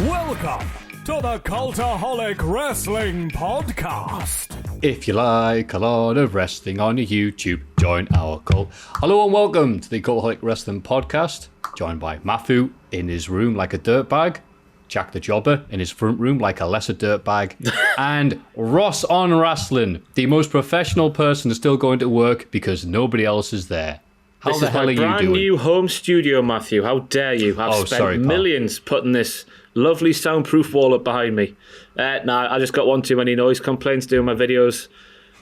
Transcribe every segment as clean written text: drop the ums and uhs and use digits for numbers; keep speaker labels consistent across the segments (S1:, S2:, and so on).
S1: Welcome to the Cultaholic Wrestling Podcast.
S2: If you like a lot of wrestling on YouTube, join our cult. Hello and welcome to the Cultaholic Wrestling Podcast, joined by Maffew in his room like a dirtbag, Jack the Jobber in his front room like a lesser dirtbag, and Ross on Wrestling, the most professional person still going to work because nobody else is there. How the hell are you doing?
S3: This is my brand new home studio, Maffew. How dare you? I've spent millions putting this lovely soundproof wall up behind me. I just got one too many noise complaints doing my videos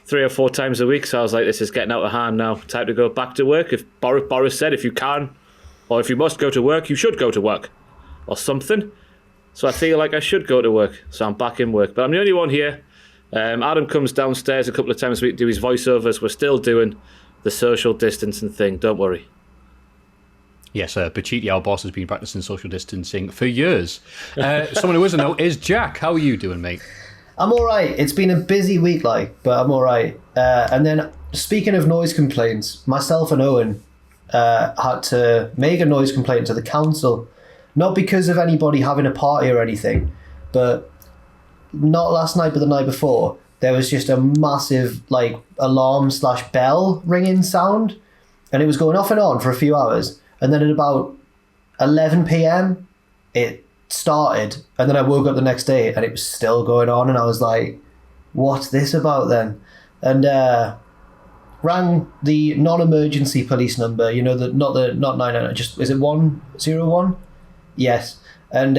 S3: 3 or 4 times a week, so I was like, this is getting out of hand now. Time to go back to work. If Boris said if you can, or if you must go to work, you should go to work, or something. So I feel like I should go to work, so I'm back in work. But I'm the only one here. Adam comes downstairs a couple of times a week to do his voiceovers. We're still doing the social distancing thing, don't worry.
S2: Yes, Pachiti, our boss, has been practicing social distancing for years. Someone who doesn't know is Jack. How are you doing, mate?
S4: I'm all right. It's been a busy week, but I'm all right. And then, speaking of noise complaints, myself and Owen had to make a noise complaint to the council, not because of anybody having a party or anything, but not last night, but the night before. There was just a massive alarm/bell ringing sound, and it was going off and on for a few hours. And then at about 11 p.m, it started. And then I woke up the next day and it was still going on. And I was like, what's this about then? And rang the non-emergency police number, you know, not 999, just, is it 101? Yes. And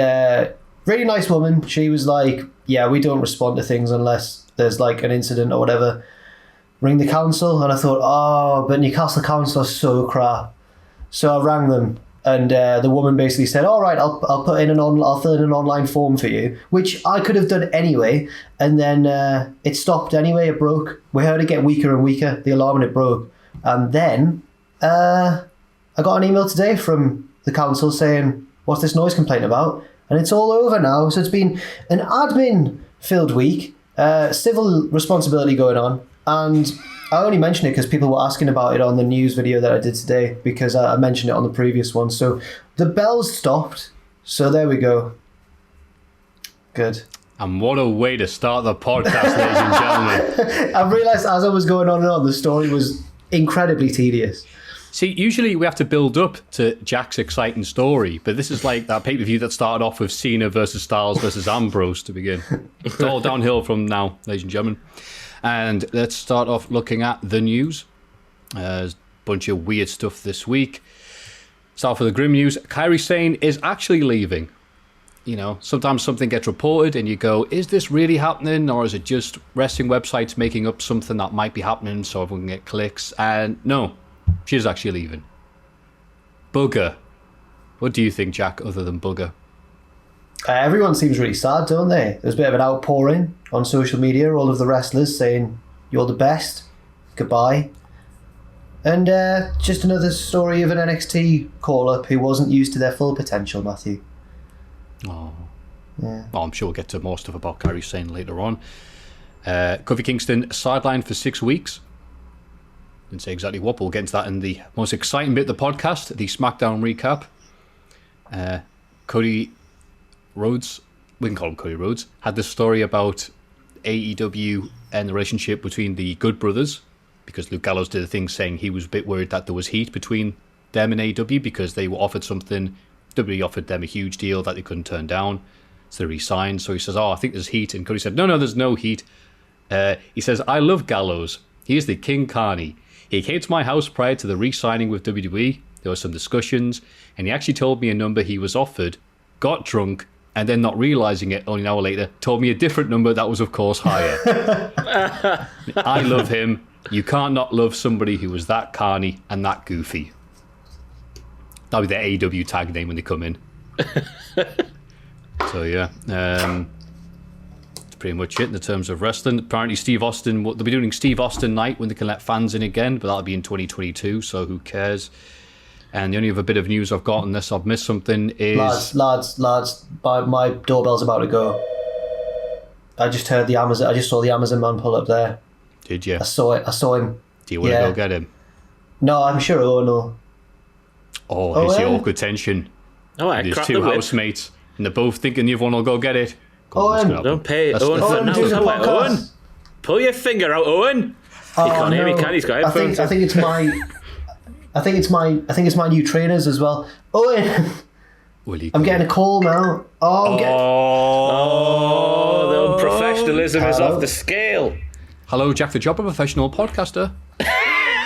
S4: really nice woman. She was like, yeah, we don't respond to things unless there's like an incident or whatever. Ring the council. And I thought, but Newcastle Council are so crap. So I rang them, and the woman basically said, all right, I'll fill in an online form for you, which I could have done anyway. And then it stopped anyway. It broke. We heard it get weaker and weaker, the alarm, and it broke. And then I got an email today from the council saying, what's this noise complaint about? And it's all over now. So it's been an admin-filled week, civil responsibility going on, and I only mention it because people were asking about it on the news video that I did today, because I mentioned it on the previous one. So the bells stopped. So there we go. Good.
S2: And what a way to start the podcast, ladies and gentlemen.
S4: I've realised as I was going on and on, the story was incredibly tedious.
S2: See, usually we have to build up to Jack's exciting story, but this is like that pay-per-view that started off with Cena versus Styles versus Ambrose to begin. It's all downhill from now, ladies and gentlemen. And let's start off looking at the news. There's a bunch of weird stuff this week. Start for the grim news. Kyrie Sane is actually leaving. You know, sometimes something gets reported and you go, is this really happening? Or is it just wrestling websites making up something that might be happening so everyone can get clicks? And no, she's actually leaving. Bugger. What do you think, Jack, other than bugger?
S4: Everyone seems really sad, don't they? There's a bit of an outpouring on social media, all of the wrestlers saying, you're the best, goodbye. And just another story of an NXT call-up who wasn't used to their full potential, Maffew.
S2: Oh.
S4: Yeah.
S2: Well, I'm sure we'll get to more stuff about Kyrie Sane later on. Kofi Kingston sidelined for 6 weeks. Didn't say exactly what, but we'll get into that in the most exciting bit of the podcast, the SmackDown recap. Cody Rhodes, we can call him Cody Rhodes, had this story about AEW and the relationship between the Good Brothers, because Luke Gallows did a thing saying he was a bit worried that there was heat between them and AEW because they were offered something. WWE offered them a huge deal that they couldn't turn down, so they re-signed. So he says, I think there's heat. And Cody said, no, there's no heat. He says, I love Gallows. He is the King Carney. He came to my house prior to the re-signing with WWE. There were some discussions, and he actually told me a number he was offered, got drunk, and then not realising it only an hour later, told me a different number that was, of course, higher. I love him. You can't not love somebody who was that carny and that goofy. That'll be their AEW tag name when they come in. So, yeah. That's pretty much it in the terms of wrestling. Apparently, Steve Austin, they'll be doing Steve Austin night when they can let fans in again, but that'll be in 2022, so who cares? And the only other bit of news I've got, unless I've missed something, is...
S4: Lads, my doorbell's about to go. I just heard the Amazon. I just saw the Amazon man pull up there.
S2: Did you?
S4: I saw him.
S2: Do you want to go get him?
S4: No, I'm sure Owen will.
S2: Oh, here's the awkward tension.
S3: Oh, I
S2: There's
S3: cracked
S2: two
S3: the whip.
S2: housemates. And they're both thinking the other one will go get it.
S3: Don't pay Owen for now. Owen, pull your finger out, Owen. He can't hear me, can he? He's got headphones.
S4: I think it's my new trainers as well. Owen, I'm getting a call now.
S3: The unprofessionalism is off the scale.
S2: Hello, Jack the Jobber, professional podcaster.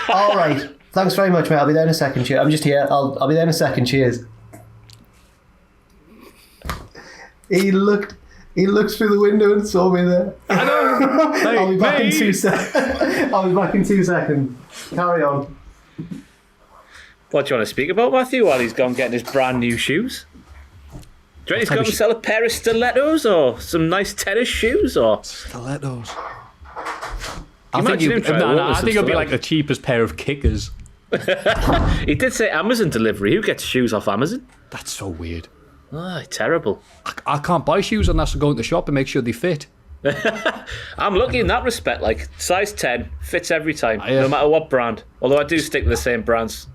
S4: All right. Thanks very much, mate. I'll be there in a second. Cheers. I'm just here. I'll be there in a second. Cheers. He looked through the window and saw me there.
S2: I know. Hey,
S4: I'll be back in 2 seconds. I'll be back in 2 seconds. Carry on.
S3: What do you want to speak about, Maffew, while he's gone getting his brand new shoes? Do you reckon he's going to sell a pair of stilettos or some nice tennis shoes? Or
S2: stilettos?
S3: I think
S2: it'll be like the cheapest pair of kickers.
S3: He did say Amazon delivery. Who gets shoes off Amazon?
S2: That's so weird.
S3: Terrible.
S2: I can't buy shoes unless I go in the shop and make sure they fit.
S3: I'm lucky in that respect. Like, size 10 fits every time, no matter what brand. Although I do stick to the same brands,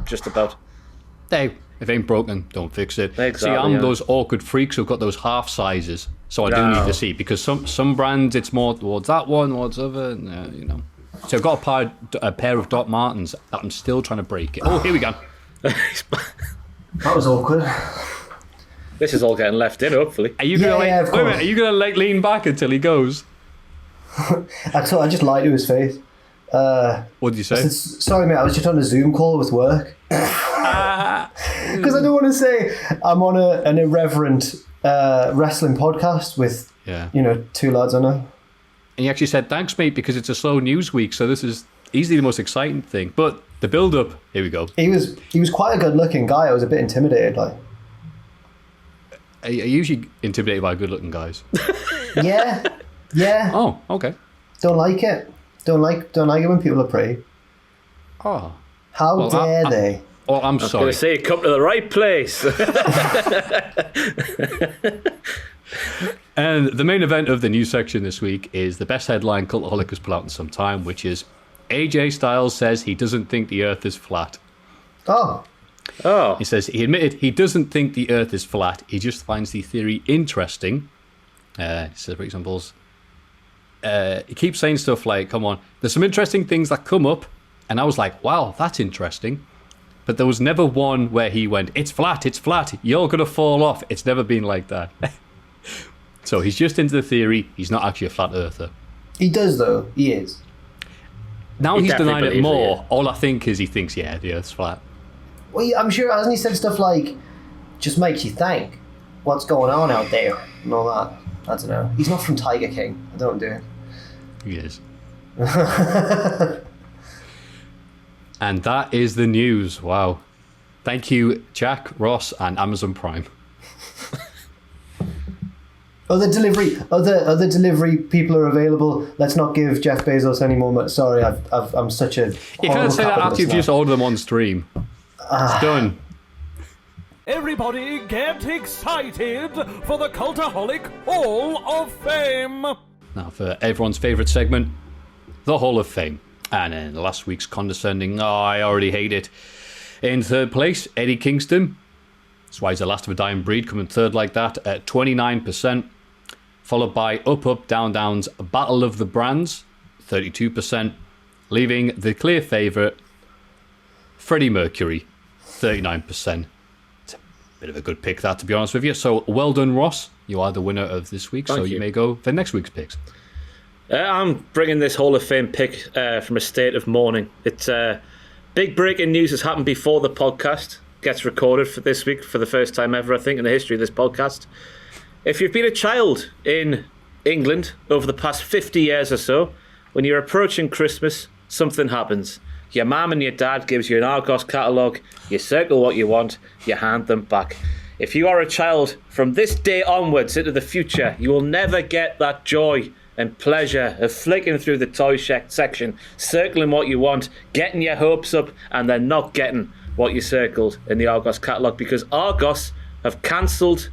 S3: just about.
S2: Hey, if it ain't broken, don't fix it.
S3: Exactly,
S2: see, I'm those awkward freaks who've got those half sizes, so I do need to see, because some brands it's more towards that one, towards other, you know. So I've got a pair of Doc Martens that I'm still trying to break it. Oh, here we go.
S4: That was awkward.
S3: This is all getting left in, hopefully.
S2: Are you gonna wait a minute, are you gonna lean back until he goes?
S4: I just lied to his face.
S2: What did you say?
S4: Sorry, mate. I was just on a Zoom call with work. Because I don't want to say I'm on an irreverent wrestling podcast with 2 lads I know.
S2: And he actually said, thanks, mate, because it's a slow news week, so this is easily the most exciting thing. But the build-up, here we go.
S4: He was quite a good-looking guy. I was a bit intimidated, like.
S2: Are you usually intimidated by good-looking guys?
S4: Yeah.
S2: Oh, okay.
S4: Don't like it. Don't like it when people are pretty.
S2: Oh.
S4: How dare they?
S2: Oh, I'm sorry.
S3: I was going to say, come to the right place.
S2: And the main event of the news section this week is the best headline Cultaholic has put out in some time, which is AJ Styles says he doesn't think the earth is flat.
S4: Oh.
S2: He says he admitted he doesn't think the earth is flat. He just finds the theory interesting. He says, for example, he keeps saying stuff like, come on, there's some interesting things that come up. And I was like, wow, that's interesting. But there was never one where he went, it's flat, you're going to fall off. It's never been like that. So he's just into the theory. He's not actually a flat earther.
S4: He does, though. He is.
S2: Now he's denying it more. All I think is he thinks, the earth's flat.
S4: Well, I'm sure, hasn't he said stuff like, just makes you think what's going on out there and all that. I don't know. He's not from Tiger King. I don't do it.
S2: He is. And that is the news. Wow. Thank you, Jack, Ross, and Amazon Prime.
S4: Other delivery people are available. Let's not give Jeff Bezos any more money. Sorry, I'm such a.
S2: You can't say that after you've just ordered them on stream. It's done.
S1: Everybody get excited for the Cultaholic Hall of Fame.
S2: Now for everyone's favourite segment, the Hall of Fame. And in last week's condescending, I already hate it. In third place, Eddie Kingston. That's why he's the last of a dying breed, coming third like that at 29%. Followed by Up, Down, Down's Battle of the Brands, 32%. Leaving the clear favourite, Freddie Mercury, 39%. It's a bit of a good pick, that, to be honest with you. So well done, Ross. You are the winner of this week, so you may go for next week's picks.
S3: I'm bringing this Hall of Fame pick from a state of mourning. It's big breaking news has happened before the podcast gets recorded for this week for the first time ever, I think, in the history of this podcast. If you've been a child in England over the past 50 years or so, when you're approaching Christmas, something happens. Your mum and your dad gives you an Argos catalogue, you circle what you want, you hand them back. If you are a child from this day onwards into the future, you will never get that joy and pleasure of flicking through the toy section, circling what you want, getting your hopes up, and then not getting what you circled in the Argos catalogue, because Argos have cancelled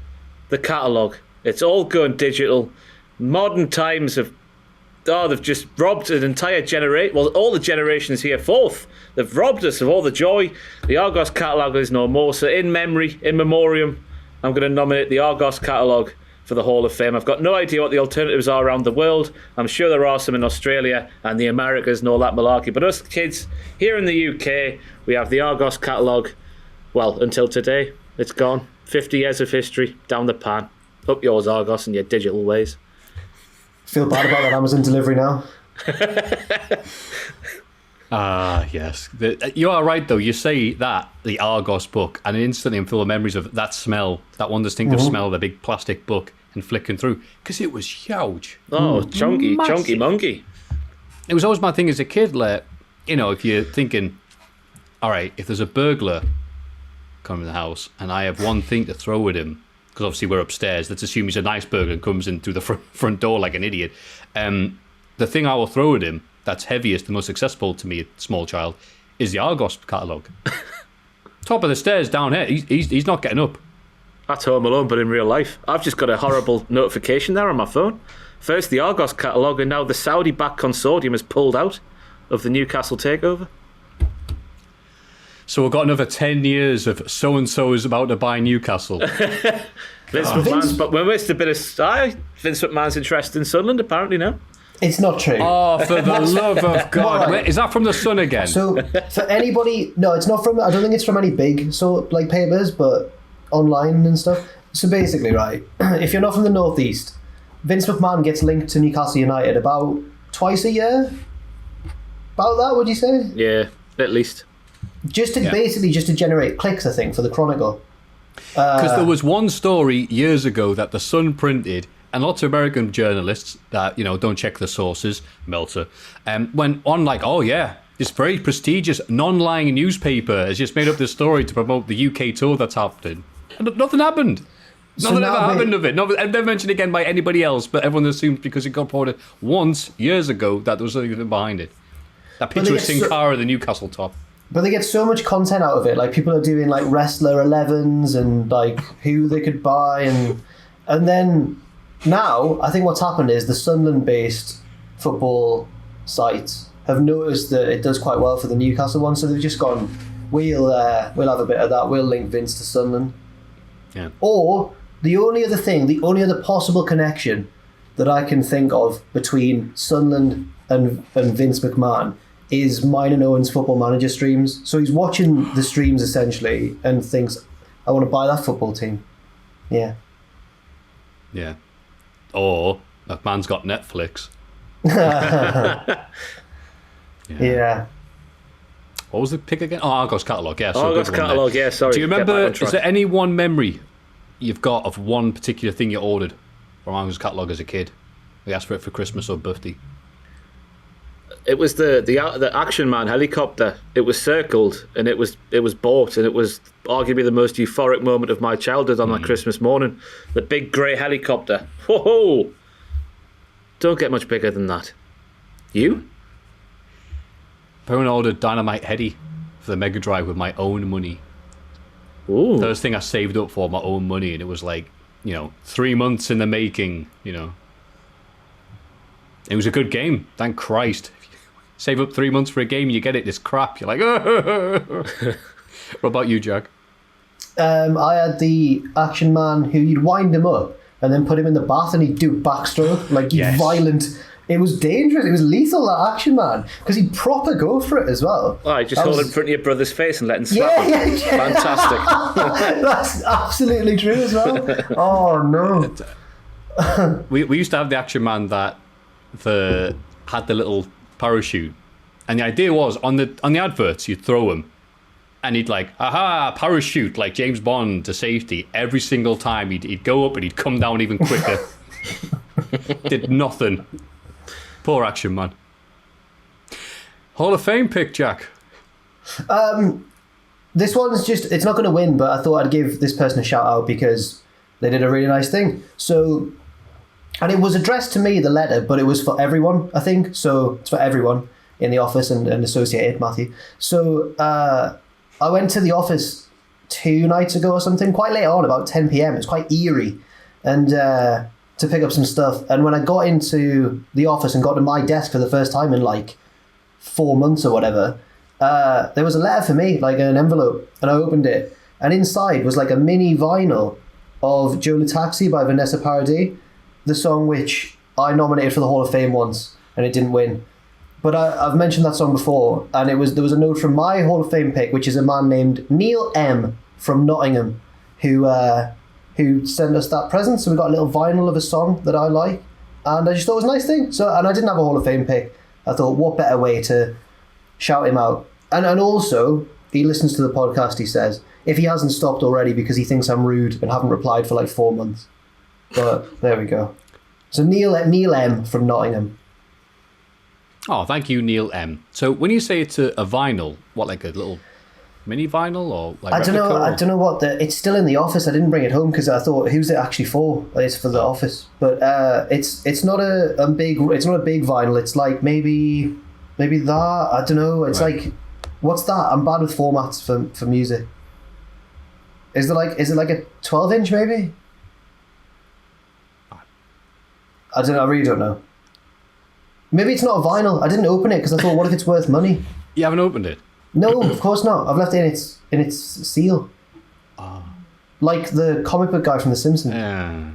S3: the catalogue. It's all going digital. Modern times they've just robbed an entire generation. Well, all the generations here forth. They've robbed us of all the joy. The Argos catalogue is no more. So in memory, in memoriam, I'm going to nominate the Argos catalogue for the Hall of Fame. I've got no idea what the alternatives are around the world. I'm sure there are some in Australia and the Americas and all that malarkey. But us kids here in the UK, we have the Argos catalogue. Well, until today, it's gone. 50 years of history down the pan. Up yours, Argos, and your digital ways.
S4: Feel bad about that Amazon delivery now.
S2: Yes. You are right, though. You say that, the Argos book, and instantly I'm full of memories of that smell, that one distinctive smell, the big plastic book, and flicking through, because it was huge.
S3: Oh, chunky monkey.
S2: It was always my thing as a kid, like, you know, if you're thinking, all right, if there's a burglar coming in the house, and I have one thing to throw at him, because obviously we're upstairs, let's assume he's a nice burglar and comes in through the front door like an idiot. The thing I will throw at him that's heaviest and most accessible to me, a small child, is the Argos catalogue. Top of the stairs down here, he's not getting up.
S3: That's Home Alone, but in real life. I've just got a horrible notification there on my phone. First the Argos catalogue, and now the Saudi-backed consortium has pulled out of the Newcastle takeover.
S2: So we've got another 10 years of so-and-so is about to buy Newcastle.
S3: Vince McMahon's interested in Sunderland, apparently, now.
S4: It's not true.
S2: Oh, for the love of God.
S4: Right.
S2: Is that from The Sun again?
S4: So, for anybody... No, it's not from... I don't think it's from any big papers, but online and stuff. So basically, right, if you're not from the Northeast, Vince McMahon gets linked to Newcastle United about twice a year? About that, would you say?
S3: Yeah, at least.
S4: Just to generate clicks, I think, for the Chronicle.
S2: Because there was one story years ago that The Sun printed, and lots of American journalists that, you know, don't check the sources, Meltzer, went on like, oh yeah, this very prestigious non-lying newspaper has just made up this story to promote the UK tour that's happening. And nothing happened. Nothing ever happened of it. I've never mentioned again by anybody else, but everyone assumes because it got reported once, years ago, that there was something behind it. That picture of Sin Cara, the Newcastle top.
S4: But they get so much content out of it. Like, people are doing, like, wrestler 11s and, like, who they could buy. And then now, I think what's happened is the Sunderland-based football sites have noticed that it does quite well for the Newcastle one, so they've just gone, we'll have a bit of that. We'll link Vince to Sunderland.
S2: Yeah.
S4: Or the only other possible connection that I can think of between Sunderland and Vince McMahon is mine and Owen's Football Manager streams. So he's watching the streams essentially and thinks, I want to buy that football team. Yeah.
S2: Yeah. Or McMahon's got Netflix.
S4: Yeah.
S2: What was the pick again? Oh, Argos catalogue. Yeah.
S3: Argos catalogue. Yeah. Sorry.
S2: Do you remember? Is there any one memory you've got of one particular thing you ordered from Argos catalogue as a kid? We asked for it for Christmas or birthday.
S3: It was the Action Man helicopter. It was circled and it was bought, and it was arguably the most euphoric moment of my childhood on that Christmas morning. The big grey helicopter. Ho! Don't get much bigger than that. You?
S2: I ordered Dynamite Heady for the Mega Drive with my own money.
S3: Ooh.
S2: First thing I saved up for my own money, and it was like, 3 months in the making. It was a good game. Thank Christ. Save up 3 months for a game, you get it, this crap. You're like, What about you, Jack?
S4: I had the Action Man who you'd wind him up and then put him in the bath and he'd do backstroke, violent. It was dangerous. It was lethal, that Action Man, because he'd proper go for it as well.
S3: Oh, just hold it in front of your brother's face and let him slap him. Yeah. Fantastic.
S4: That's absolutely true as well. Oh, no.
S2: We used to have the Action Man that had the little parachute, and the idea was on the adverts you'd throw him and he'd like, aha, parachute, like James Bond to safety. Every single time he'd go up and he'd come down even quicker. Did nothing. Poor Action Man. Hall of Fame pick, Jack.
S4: This one's it's not going to win, but I thought I'd give this person a shout out because they did a really nice thing. So, and it was addressed to me, the letter, but it was for everyone, I think. So it's for everyone in the office and associated, Maffew. So I went to the office 2 nights ago or something, quite late on, about 10 p.m. It's quite eerie. And to pick up some stuff. And when I got into the office and got to my desk for the first time in like 4 months or whatever, there was a letter for me, like an envelope. And I opened it. And inside was like a mini vinyl of Joe the Taxi by Vanessa Paradis, the song which I nominated for the Hall of Fame once, and it didn't win. But I've mentioned that song before, and there was a note from my Hall of Fame pick, which is a man named Neil M. from Nottingham, who sent us that present. So we got a little vinyl of a song that I like, and I just thought it was a nice thing. And I didn't have a Hall of Fame pick. I thought, what better way to shout him out? And also, he listens to the podcast, he says, if he hasn't stopped already because he thinks I'm rude and haven't replied for like 4 months. But there we go. So Neil M. from Nottingham.
S2: Oh, thank you, Neil M. So when you say it's a vinyl, what, like a little mini vinyl or like
S4: I don't know what it's still in the office. I didn't bring it home because I thought, who's it actually for? It's for the office. But it's not a big vinyl. It's like maybe that. I don't know. It's right. Like, what's that? I'm bad with formats for music. Is it like a 12-inch maybe? I don't know. I really don't know. Maybe it's not a vinyl. I didn't open it because I thought, what if it's worth money?
S2: You haven't opened it?
S4: No, of course not. I've left it in its seal. Like the comic book guy from The Simpsons.
S2: Yeah.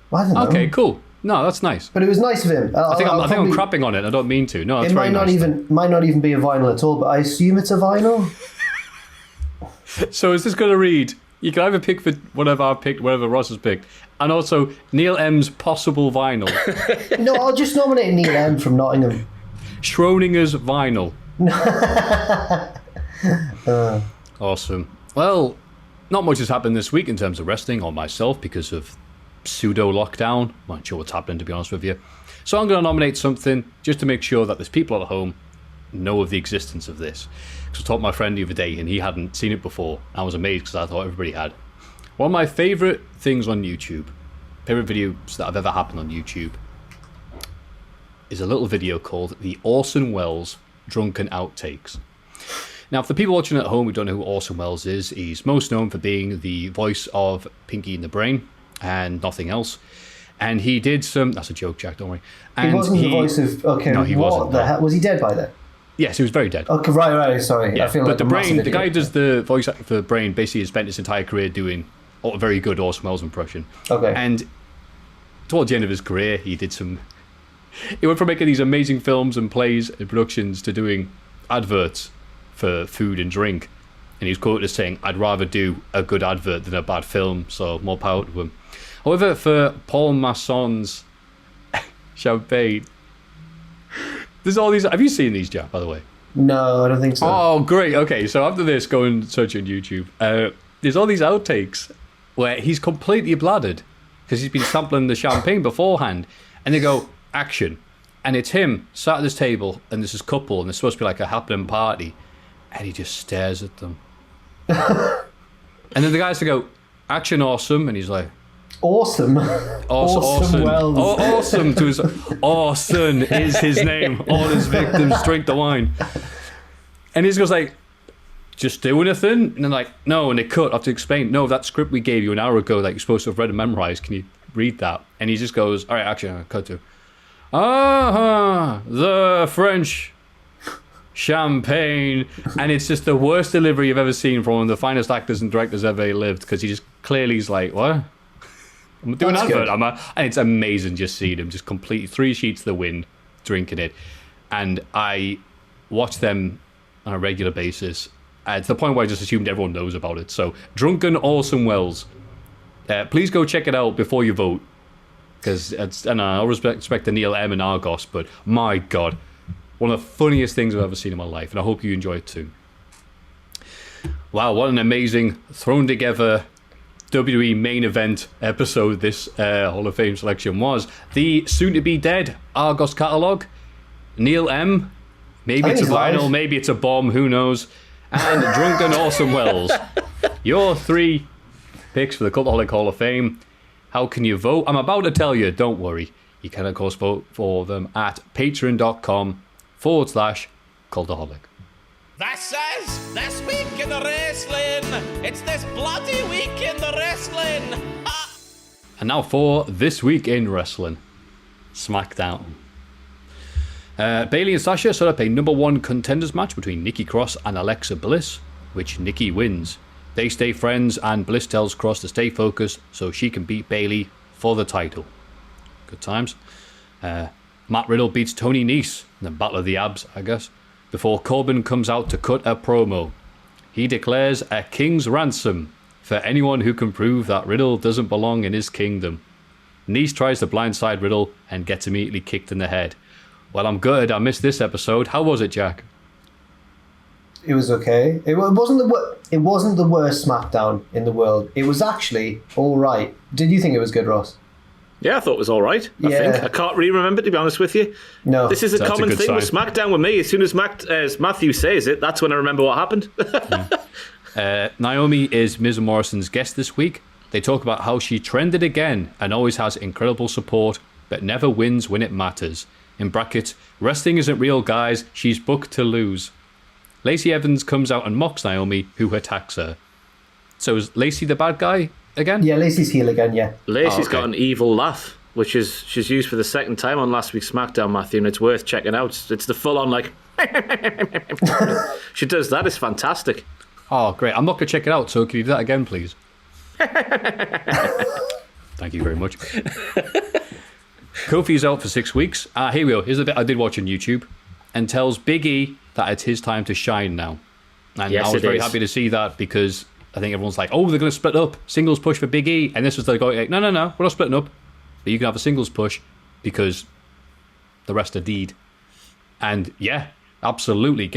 S4: Well, I don't know.
S2: Okay, cool. No, that's nice.
S4: But it was nice of him.
S2: I think I'm crapping on it. I don't mean to. No, it's very nice.
S4: It might not even be a vinyl at all, but I assume it's a vinyl.
S2: So is this going to read? You can either pick for whatever I've picked, whatever Ross has picked, and also Neil M's possible vinyl.
S4: No, I'll just nominate Neil M from Nottingham.
S2: Schrodinger's vinyl. Awesome. Well, not much has happened this week in terms of wrestling or myself because of pseudo lockdown. I'm not sure what's happening, to be honest with you. So I'm going to nominate something just to make sure that there's people at home know of the existence of this. Because I talked to my friend the other day and he hadn't seen it before. I was amazed because I thought everybody had. One of my favourite things on YouTube, favourite videos that have ever happened on YouTube, is a little video called the Orson Welles Drunken Outtakes. Now, for the people watching at home who don't know who Orson Welles is, he's most known for being the voice of Pinky and the Brain and nothing else. And he did some... That's a joke, Jack, don't worry. And
S4: he wasn't the voice of... Okay,
S2: no, he wasn't.
S4: The hell? Was he dead by then?
S2: Yes, he was very dead.
S4: Okay, right, sorry.
S2: Yeah.
S4: I feel
S2: but
S4: like
S2: the Brain, the guy who does the voice for the Brain basically has spent his entire career doing a very good Orson Welles impression.
S4: Okay.
S2: And towards the end of his career, he did some... He went from making these amazing films and plays and productions to doing adverts for food and drink. And he was quoted as saying, I'd rather do a good advert than a bad film, so more power to him. However, for Paul Masson's champagne, there's all these... Have you seen these, Jack, by the way?
S4: No, I don't think so.
S2: Oh, great. Okay, so after this, go and search on YouTube. There's all these outtakes where he's completely bladdered because he's been sampling the champagne beforehand. And they go, action. And it's him sat at this table and there's this couple and there's supposed to be like a happening party. And he just stares at them. And then the guys go, action, awesome. And he's like...
S4: Awesome.
S2: Awesome.
S4: Wells.
S2: Awesome. To his, Orson is his name. All his victims drink the wine. And he goes like, just do anything? And they're like, no. And they cut. I have to explain. No, that script we gave you an hour ago that you're supposed to have read and memorized. Can you read that? And he just goes, all right, action. Cut to. The French champagne. And it's just the worst delivery you've ever seen from one of the finest actors and directors ever lived, because he just clearly is like, what? I'm doing an advert, and it's amazing just seeing him just completely 3 sheets to the wind drinking it. And I watch them on a regular basis to the point where I just assumed everyone knows about it. So Drunken Orson Welles, please go check it out before you vote, because I'll respect the Neil M and Argos, but my god, one of the funniest things I've ever seen in my life, and I hope you enjoy it too. Wow, what an amazing thrown together WWE main event episode this Hall of Fame selection was. The soon-to-be dead Argos catalogue, Neil M, maybe it's a vinyl, maybe it's a bomb, who knows, and Drunken Orson Welles. Your 3 picks for the Cultaholic Hall of Fame. How can you vote? I'm about to tell you, don't worry. You can, of course, vote for them at patreon.com/Cultaholic.
S5: This is This Week in the Wrestling. It's this bloody week in the wrestling.
S2: And now for This Week in Wrestling. SmackDown. Bayley and Sasha set up a number 1 contenders match between Nikki Cross and Alexa Bliss, which Nikki wins. They stay friends, and Bliss tells Cross to stay focused so she can beat Bayley for the title. Good times. Matt Riddle beats Tony Nese in the Battle of the Abs, I guess, before Corbin comes out to cut a promo. He declares a king's ransom for anyone who can prove that Riddle doesn't belong in his kingdom. Nese tries to blindside Riddle and gets immediately kicked in the head. Well, I'm good. I missed this episode. How was it, Jack?
S4: It was okay. It wasn't the worst SmackDown in the world. It was actually all right. Did you think it was good, Ross?
S3: Yeah, I thought it was all right. I think. I can't really remember, to be honest with you.
S4: No.
S3: This is a common thing with SmackDown with me. As soon as Maffew says it, that's when I remember what happened.
S2: Naomi is Miz Morrison's guest this week. They talk about how she trended again and always has incredible support, but never wins when it matters. In brackets, wrestling isn't real, guys. She's booked to lose. Lacey Evans comes out and mocks Naomi, who attacks her. So is Lacey the bad guy again?
S4: Yeah, Lacey's heel again, yeah.
S3: Lacey's got an evil laugh, which she's used for the second time on last week's SmackDown, Maffew, and it's worth checking out. It's the full-on, like... She does that. It's fantastic.
S2: Oh, great. I'm not going to check it out, so can you do that again, please? Thank you very much. Kofi's out for 6 weeks. Here we go. Here's the bit I did watch on YouTube. And tells Big E that it's his time to shine now. And
S3: yes,
S2: I was very happy to see that, because I think everyone's like, oh, they're going to split up. Singles push for Big E. And this was like, no, we're not splitting up. But you can have a singles push because the rest are deed. And yeah, absolutely.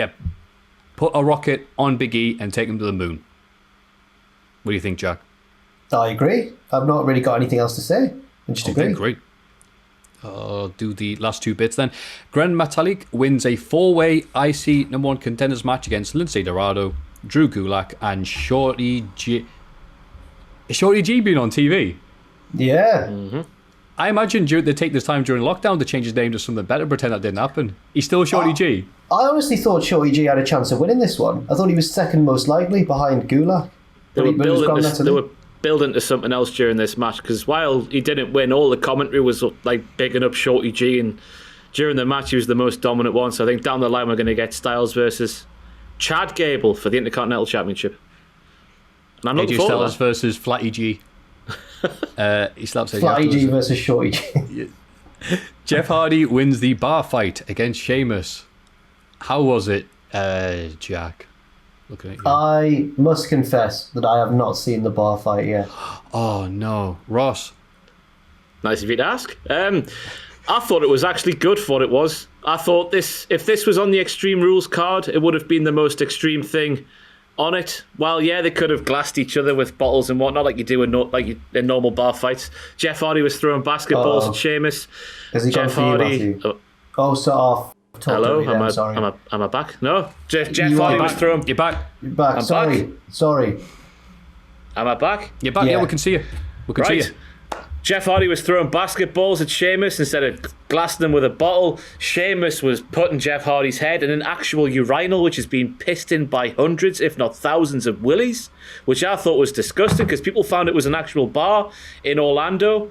S2: Put a rocket on Big E and take him to the moon. What do you think, Jack?
S4: I agree. I've not really got anything else to say. I just agree.
S2: Great. I'll do the last 2 bits then. Gran Metalik wins a 4-way IC #1 contenders match against Lindsay Dorado, Drew Gulak, and Shorty G. Is Shorty G been on TV?
S4: Yeah.
S2: Mm-hmm. I imagine they take this time during lockdown to change his name to something better, pretend that didn't happen. He's still Shorty G.
S4: I honestly thought Shorty G had a chance of winning this one. I thought he was second most likely behind Gulak.
S3: They were building to something else during this match, because while he didn't win, all the commentary was like bigging up Shorty G, and during the match he was the most dominant one. So I think down the line we're going to get Styles versus Chad Gable for the Intercontinental Championship. And I'm looking
S2: AJ
S3: forward
S2: Styles
S3: to that.
S2: versus Flatty G. He slaps
S4: Flatty G versus Shorty G.
S2: Jeff Hardy wins the bar fight against Sheamus. How was it, Jack? Looking at you.
S4: I must confess that I have not seen the bar fight yet.
S2: Oh no, Ross.
S3: Nice of you to ask. I thought it was actually good for what it was. I thought if this was on the Extreme Rules card, it would have been the most extreme thing on it. While yeah, they could have glassed each other with bottles and whatnot, like you do in normal bar fights. Jeff Hardy was throwing basketballs at Sheamus.
S4: Has he
S3: Jeff
S4: gone for
S3: Hardy.
S4: you, Maffew? Oh, so off.
S3: Hello,
S4: am
S3: I back? No, Jeff Hardy was throwing.
S2: You're back.
S4: You're back.
S3: I'm
S4: Sorry.
S3: back.
S4: Sorry.
S3: Am I back?
S2: You're back. Yeah, we can see you. We can see you.
S3: Jeff Hardy was throwing basketballs at Sheamus instead of glassing them with a bottle. Sheamus was putting Jeff Hardy's head in an actual urinal, which has been pissed in by hundreds, if not thousands, of willies, which I thought was disgusting because people found it was an actual bar in Orlando.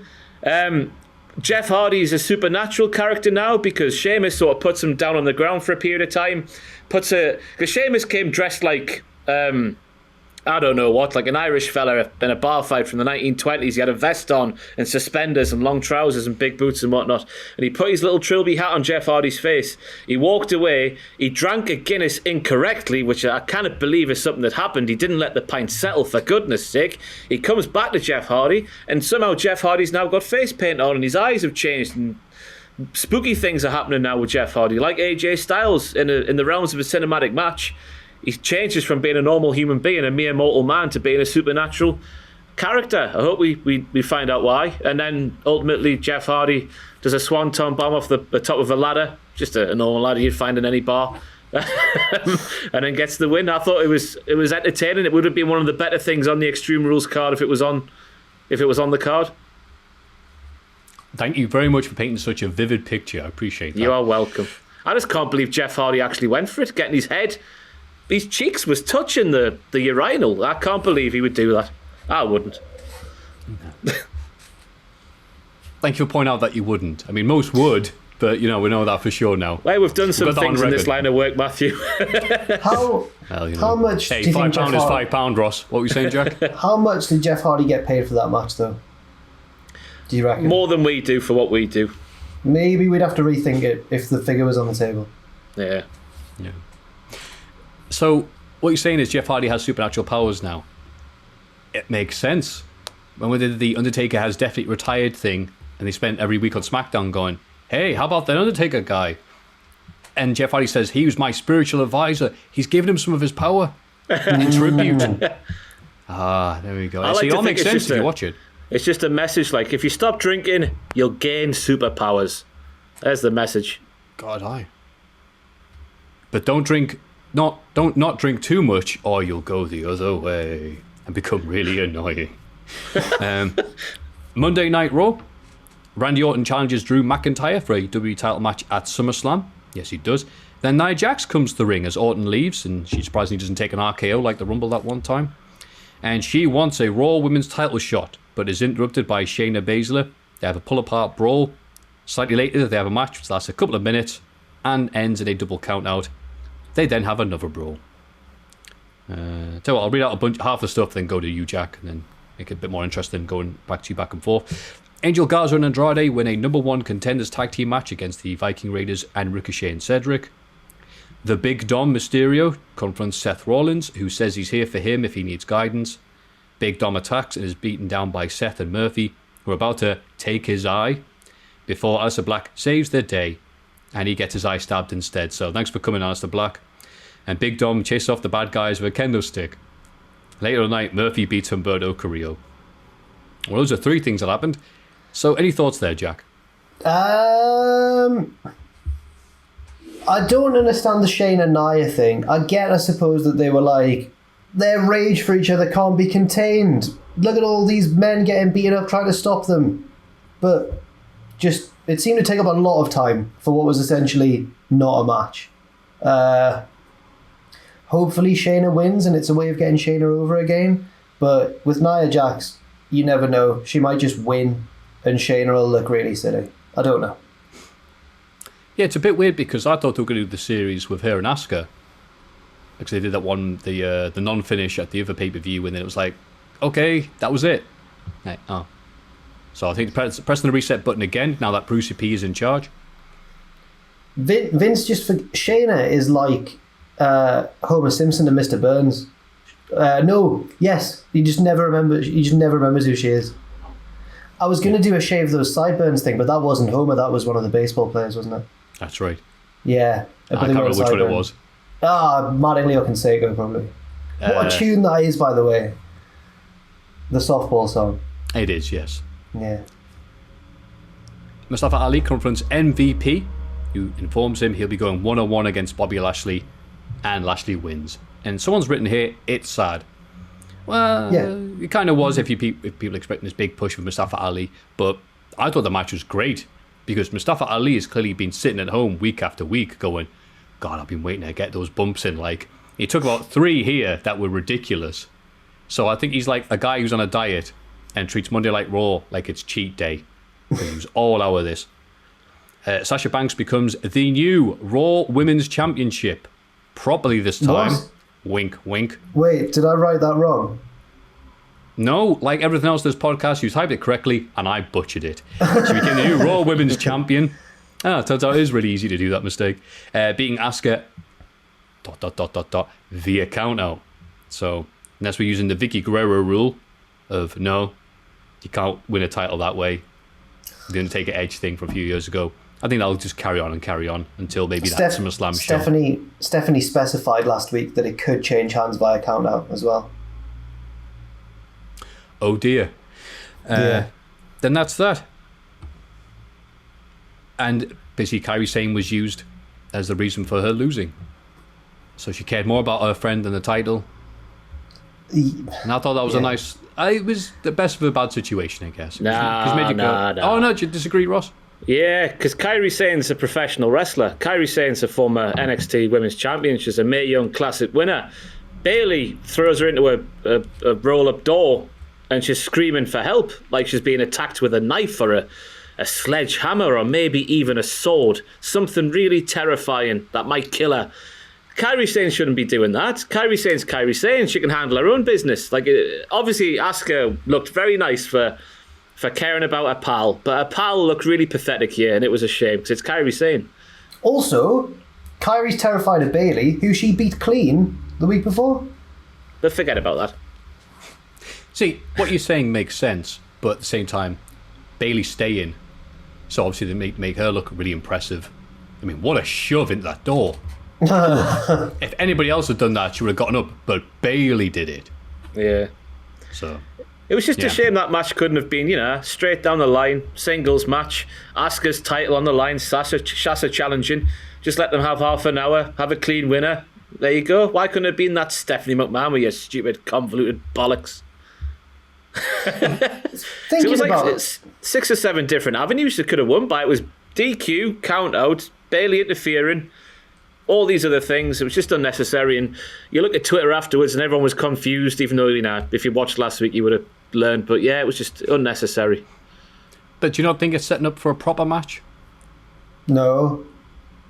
S3: Jeff Hardy is a supernatural character now because Sheamus sort of puts him down on the ground for a period of time. Because Sheamus came dressed like, I don't know what, like an Irish fella in a bar fight from the 1920s. He had a vest on and suspenders and long trousers and big boots and whatnot. And he put his little trilby hat on Jeff Hardy's face. He walked away. He drank a Guinness incorrectly, which I cannot believe is something that happened. He didn't let the pint settle, for goodness sake. He comes back to Jeff Hardy, and somehow Jeff Hardy's now got face paint on and his eyes have changed, and spooky things are happening now with Jeff Hardy, like AJ Styles in the realms of a cinematic match. He changes from being a normal human being, a mere mortal man, to being a supernatural character. I hope we find out why. And then ultimately Jeff Hardy does a swanton bomb off the top of a ladder, just a normal ladder you'd find in any bar, and then gets the win. I thought it was entertaining. It would have been one of the better things on the Extreme Rules card if it was on the card.
S2: Thank you very much for painting such a vivid picture. I appreciate that.
S3: You are welcome. I just can't believe Jeff Hardy actually went for it, getting his head. His cheeks was touching the urinal. I can't believe he would do that. I wouldn't.
S2: Thank you for pointing out that you wouldn't. I mean, most would, But, we know that for sure now.
S3: Well, we've done some things in this line of work, Maffew.
S4: How much do you think
S2: £5 is £5, Ross. What were you saying, Jack?
S4: How much did Jeff Hardy get paid for that match, though? Do you reckon?
S3: More than we do for what we do.
S4: Maybe we'd have to rethink it if the figure was on the table.
S3: Yeah.
S2: So, what you're saying is Jeff Hardy has supernatural powers now. It makes sense. When we did the Undertaker has definitely retired thing, and they spent every week on SmackDown going, hey, how about that Undertaker guy? And Jeff Hardy says, he was my spiritual advisor. He's given him some of his power in tribute. There we go.
S3: Like
S2: it all makes sense if you watch it.
S3: It's just a message like, if you stop drinking, you'll gain superpowers. There's the message.
S2: God, aye. But don't drink, not drink too much, or you'll go the other way and become really annoying. Monday Night Raw. Randy Orton challenges Drew McIntyre for a WWE title match at SummerSlam. Yes, he does. Then Nia Jax comes to the ring as Orton leaves, and she surprisingly doesn't take an RKO like the Rumble that one time. And she wants a Raw Women's title shot, but is interrupted by Shayna Baszler. They have a pull-apart brawl. Slightly later, they have a match which lasts a couple of minutes and ends in a double count-out. They then have another brawl. Tell you what, I'll read out half the stuff, then go to you, Jack, and then make it a bit more interesting going back and forth. Angel Garza and Andrade win a number 1 contenders tag team match against the Viking Raiders and Ricochet and Cedric. The Big Dom Mysterio confronts Seth Rollins, who says he's here for him if he needs guidance. Big Dom attacks and is beaten down by Seth and Murphy, who are about to take his eye, before Aleister Black saves the day, and he gets his eye stabbed instead. So thanks for coming, Aleister Black. And Big Dom chases off the bad guys with a kendo stick. Later tonight, Murphy beats Humberto Carrillo. Well, those are 3 things that happened. So, any thoughts there, Jack?
S4: I don't understand the Shane and Nia thing. I suppose, that they were like, their rage for each other can't be contained. Look at all these men getting beaten up trying to stop them. But it seemed to take up a lot of time for what was essentially not a match. Hopefully Shayna wins and it's a way of getting Shayna over again. But with Nia Jax, you never know. She might just win and Shayna will look really silly. I don't know.
S2: Yeah, it's a bit weird because I thought they were going to do the series with her and Asuka. Because they did that one, the non-finish at the other pay-per-view, and then it was like, okay, that was it. So I think pressing the reset button again, now that Brucey P is in charge.
S4: Vince Shayna is like Homer Simpson and Mr. Burns. He just never remembers who she is. I was going to do a shave those sideburns thing, but that wasn't Homer. That was one of the baseball players, wasn't it?
S2: That's right.
S4: Yeah.
S2: I can't remember which one it was.
S4: Martin Leo Canseco, probably. What a tune that is, by the way. The softball song.
S2: It is, yes.
S4: Yeah.
S2: Mustafa Ali confronts MVP, who informs him he'll be going 1-on-1 against Bobby Lashley, and Lashley wins. And someone's written here, it's sad. Well, yeah. It kind of was if people expecting this big push with Mustafa Ali, but I thought the match was great because Mustafa Ali has clearly been sitting at home week after week going, God, I've been waiting to get those bumps in. Like, he took about 3 here that were ridiculous. So I think he's like a guy who's on a diet and treats Monday Night Raw like it's cheat day. He was all out of this. Sasha Banks becomes the new Raw Women's Championship. Properly this time. What? Wink, wink.
S4: Wait, did I write that wrong?
S2: No, like everything else in this podcast, you typed it correctly and I butchered it. She became the new Raw Women's Champion. It turns out it is really easy to do that mistake. Beating Asuka ... via countout. So, unless we're using the Vicky Guerrero rule of no, you can't win a title that way. The Undertaker Edge thing from a few years ago. I think that'll just carry on until maybe that SummerSlam show.
S4: Stephanie specified last week that it could change hands via countout as well.
S2: Oh dear. Then that's that. And basically Kyrie Sane was used as the reason for her losing. So she cared more about her friend than the title. And I thought that was a nice... It was the best of a bad situation, I guess.
S3: No.
S2: Oh, no, do you disagree, Ross?
S3: Yeah, because Kyrie Sane's a professional wrestler. Kyrie Sane's a former NXT Women's Champion. She's a Mae Young Classic winner. Bayley throws her into a roll-up door and she's screaming for help, like she's being attacked with a knife or a sledgehammer or maybe even a sword. Something really terrifying that might kill her. Kyrie Sane shouldn't be doing that. Kyrie Sane's Kyrie Sane. She can handle her own business. Like, obviously, Asuka looked very nice for caring about her pal, but her pal looked really pathetic here, and it was a shame because it's Kyrie Sane.
S4: Also, Kyrie's terrified of Bayley, who she beat clean the week before.
S3: But forget about that.
S2: See, what you're saying makes sense, but at the same time, Bayley's staying, so obviously they make her look really impressive. I mean, what a shove into that door. If anybody else had done that, she would have gotten up, but Bayley did it.
S3: Yeah.
S2: So
S3: it was just a shame that match couldn't have been, straight down the line, singles match, Asuka's title on the line, Sasha challenging. Just let them have half an hour, have a clean winner. There you go. Why couldn't it have been that Stephanie McMahon with your stupid, convoluted bollocks?
S4: Thinking
S3: it was like
S4: about
S3: 6 or 7 different avenues that could have won by. It was DQ, count out, Bayley interfering, all these other things. It was just unnecessary. And you look at Twitter afterwards and everyone was confused, even though, if you watched last week, you would have learned. But yeah, it was just unnecessary.
S2: But do you not think it's setting up for a proper match?
S4: No.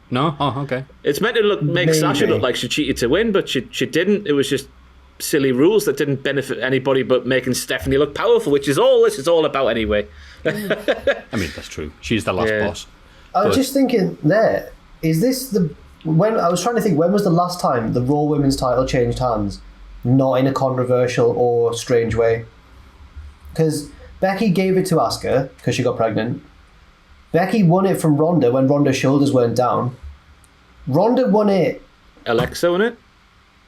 S2: No? Oh, okay.
S3: It's meant to make Sasha look like she cheated to win, but she didn't. It was just silly rules that didn't benefit anybody but making Stephanie look powerful, which is all this is all about anyway.
S2: I mean, that's true. She's the last boss.
S4: I was just thinking there, is this when I was trying to think, when was the last time the Raw Women's title changed hands, not in a controversial or strange way? Because Becky gave it to Asuka because she got pregnant. Becky won it from Ronda when Ronda's shoulders weren't down. Ronda won it.
S3: Alexa won it?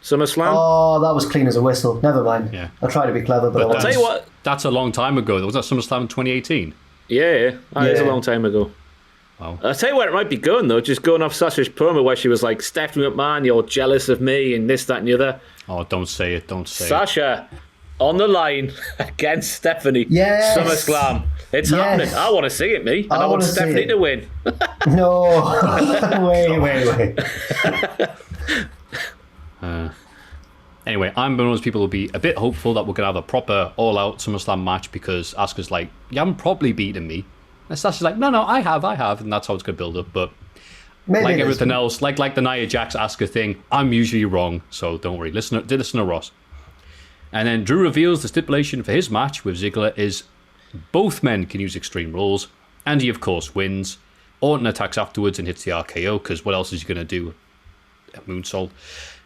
S3: SummerSlam?
S4: Oh, that was clean as a whistle. Never mind.
S2: Yeah.
S4: I tried to be clever, but
S3: I'll tell you what.
S2: That's a long time ago. Was that SummerSlam in 2018?
S3: Yeah. That is a long time ago.
S2: Wow.
S3: I'll tell you where it might be going, though. Just going off Sasha's promo where she was like, Stephanie McMahon, you're jealous of me and this, that and the other.
S2: Oh, don't say it. Don't say it.
S3: Sasha on the line against Stephanie.
S4: Yes.
S3: SummerSlam. It's happening. I want to see it, me. And I want Stephanie to win.
S4: No. Wait.
S2: Anyway, I'm one of those people who'll be a bit hopeful that we're going to have a proper all-out SummerSlam match because Asuka's like, you haven't probably beaten me. And Sasha's like, no, I have. And that's how it's going to build up. But maybe like everything else, like the Nia Jax Asuka thing, I'm usually wrong. So don't worry. Listen to Ross. And then Drew reveals the stipulation for his match with Ziggler is both men can use Extreme Rules. And he, of course, wins. Orton attacks afterwards and hits the RKO because what else is he going to do? Moonsault.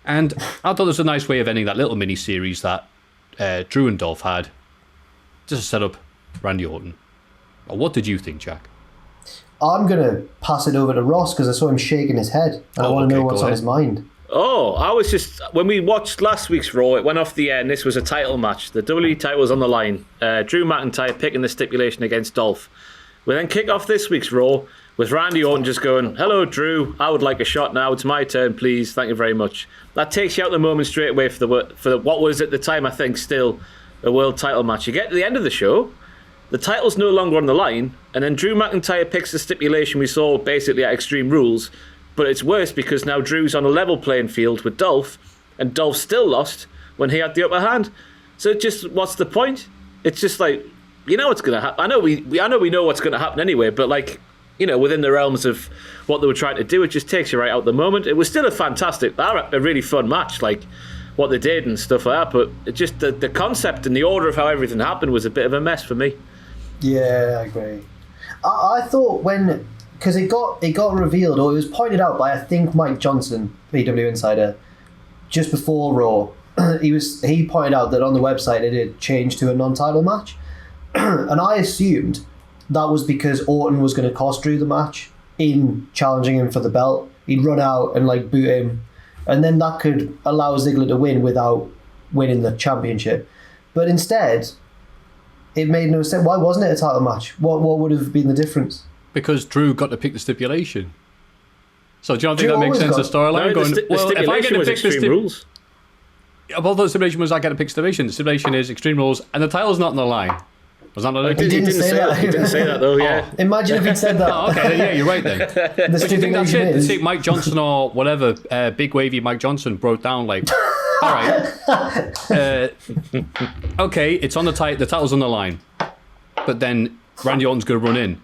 S2: And I thought it was a nice way of ending that little mini-series that Drew and Dolph had. Just to set up Randy Orton. What did you think, Jack?
S4: I'm going to pass it over to Ross because I saw him shaking his head. And I want to know what's on his mind.
S3: Oh, I was just... When we watched last week's Raw, it went off the air and this was a title match. The WWE title was on the line. Drew McIntyre picking the stipulation against Dolph. We then kick off this week's Raw with Randy Orton just going, hello, Drew. I would like a shot now. It's my turn, please. Thank you very much. That takes you out the moment straight away for the what was at the time, I think, still a world title match. You get to the end of the show, the title's no longer on the line, and then Drew McIntyre picks the stipulation we saw basically at Extreme Rules, but it's worse because now Drew's on a level playing field with Dolph, and Dolph still lost when he had the upper hand. So what's the point? It's just like, you know what's going to happen. I know we know what's going to happen anyway, but like, within the realms of what they were trying to do, it just takes you right out the moment. It was still a really fun match, like what they did and stuff like that, but it just the concept and the order of how everything happened was a bit of a mess for me.
S4: Yeah, I agree. I thought because it got revealed, or it was pointed out by, I think, Mike Johnson, PW Insider, just before Raw. He pointed out that on the website it had changed to a non-title match. And I assumed that was because Orton was going to cost Drew the match in challenging him for the belt. He'd run out and boot him, and then that could allow Ziggler to win without winning the championship. But instead, it made no sense. Why wasn't it a title match? What would have been the difference?
S2: Because Drew got to pick the stipulation. So do you not think that makes sense? The storyline
S3: if I get to pick Extreme Rules.
S2: Well, the stipulation was I get to pick stipulation. The stipulation is Extreme Rules, and the title's not on the line. Was that not it?
S3: He didn't say that. He didn't say that, though, yeah.
S4: Imagine if he'd said that.
S2: Oh, okay, yeah, you're right then.
S4: The
S2: Do you think that's
S4: stipulation
S2: it?
S4: is...
S2: See, Mike Johnson or whatever, big wavy Mike Johnson broke down all right, okay, it's on the title's on the line, but then Randy Orton's going to run in.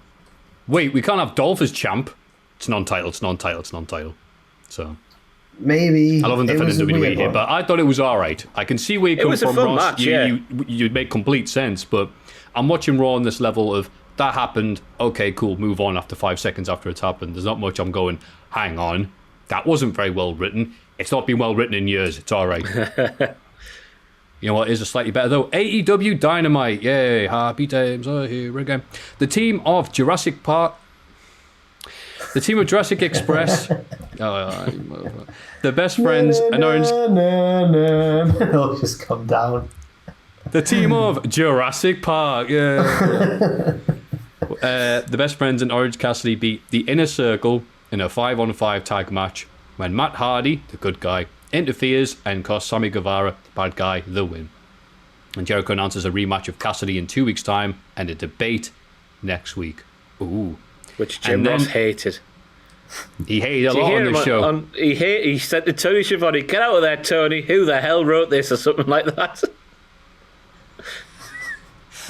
S2: wait, we can't have Dolph as champ. It's non-title. So
S4: maybe
S2: I love him defending WWE here, but I thought it was all right. I can see where you come from, Ross.
S3: Match, yeah.
S2: You'd make complete sense, but I'm watching Raw on this level of that happened. Okay, cool. Move on after 5 seconds after it's happened. There's not much I'm going, hang on. That wasn't very well written. It's not been well written in years. It's all right. You know what is a slightly better, though? AEW Dynamite. Yay. Happy times are here again. The team of Jurassic Express. The best friends and Orange.
S4: It'll just come down.
S2: The team of Jurassic Park. Yeah. The best friends and Orange Cassidy beat the Inner Circle in a 5-on-5 tag match when Matt Hardy, the good guy, interferes and costs Sammy Guevara, the bad guy, the win. And Jericho announces a rematch of Cassidy in 2 weeks' time and a debate next week. Ooh.
S3: Which Jim Ross hated.
S2: He hated a lot on the show.
S3: He said to Tony Schiavone, "Get out of there, Tony. Who the hell wrote this?" or something like that.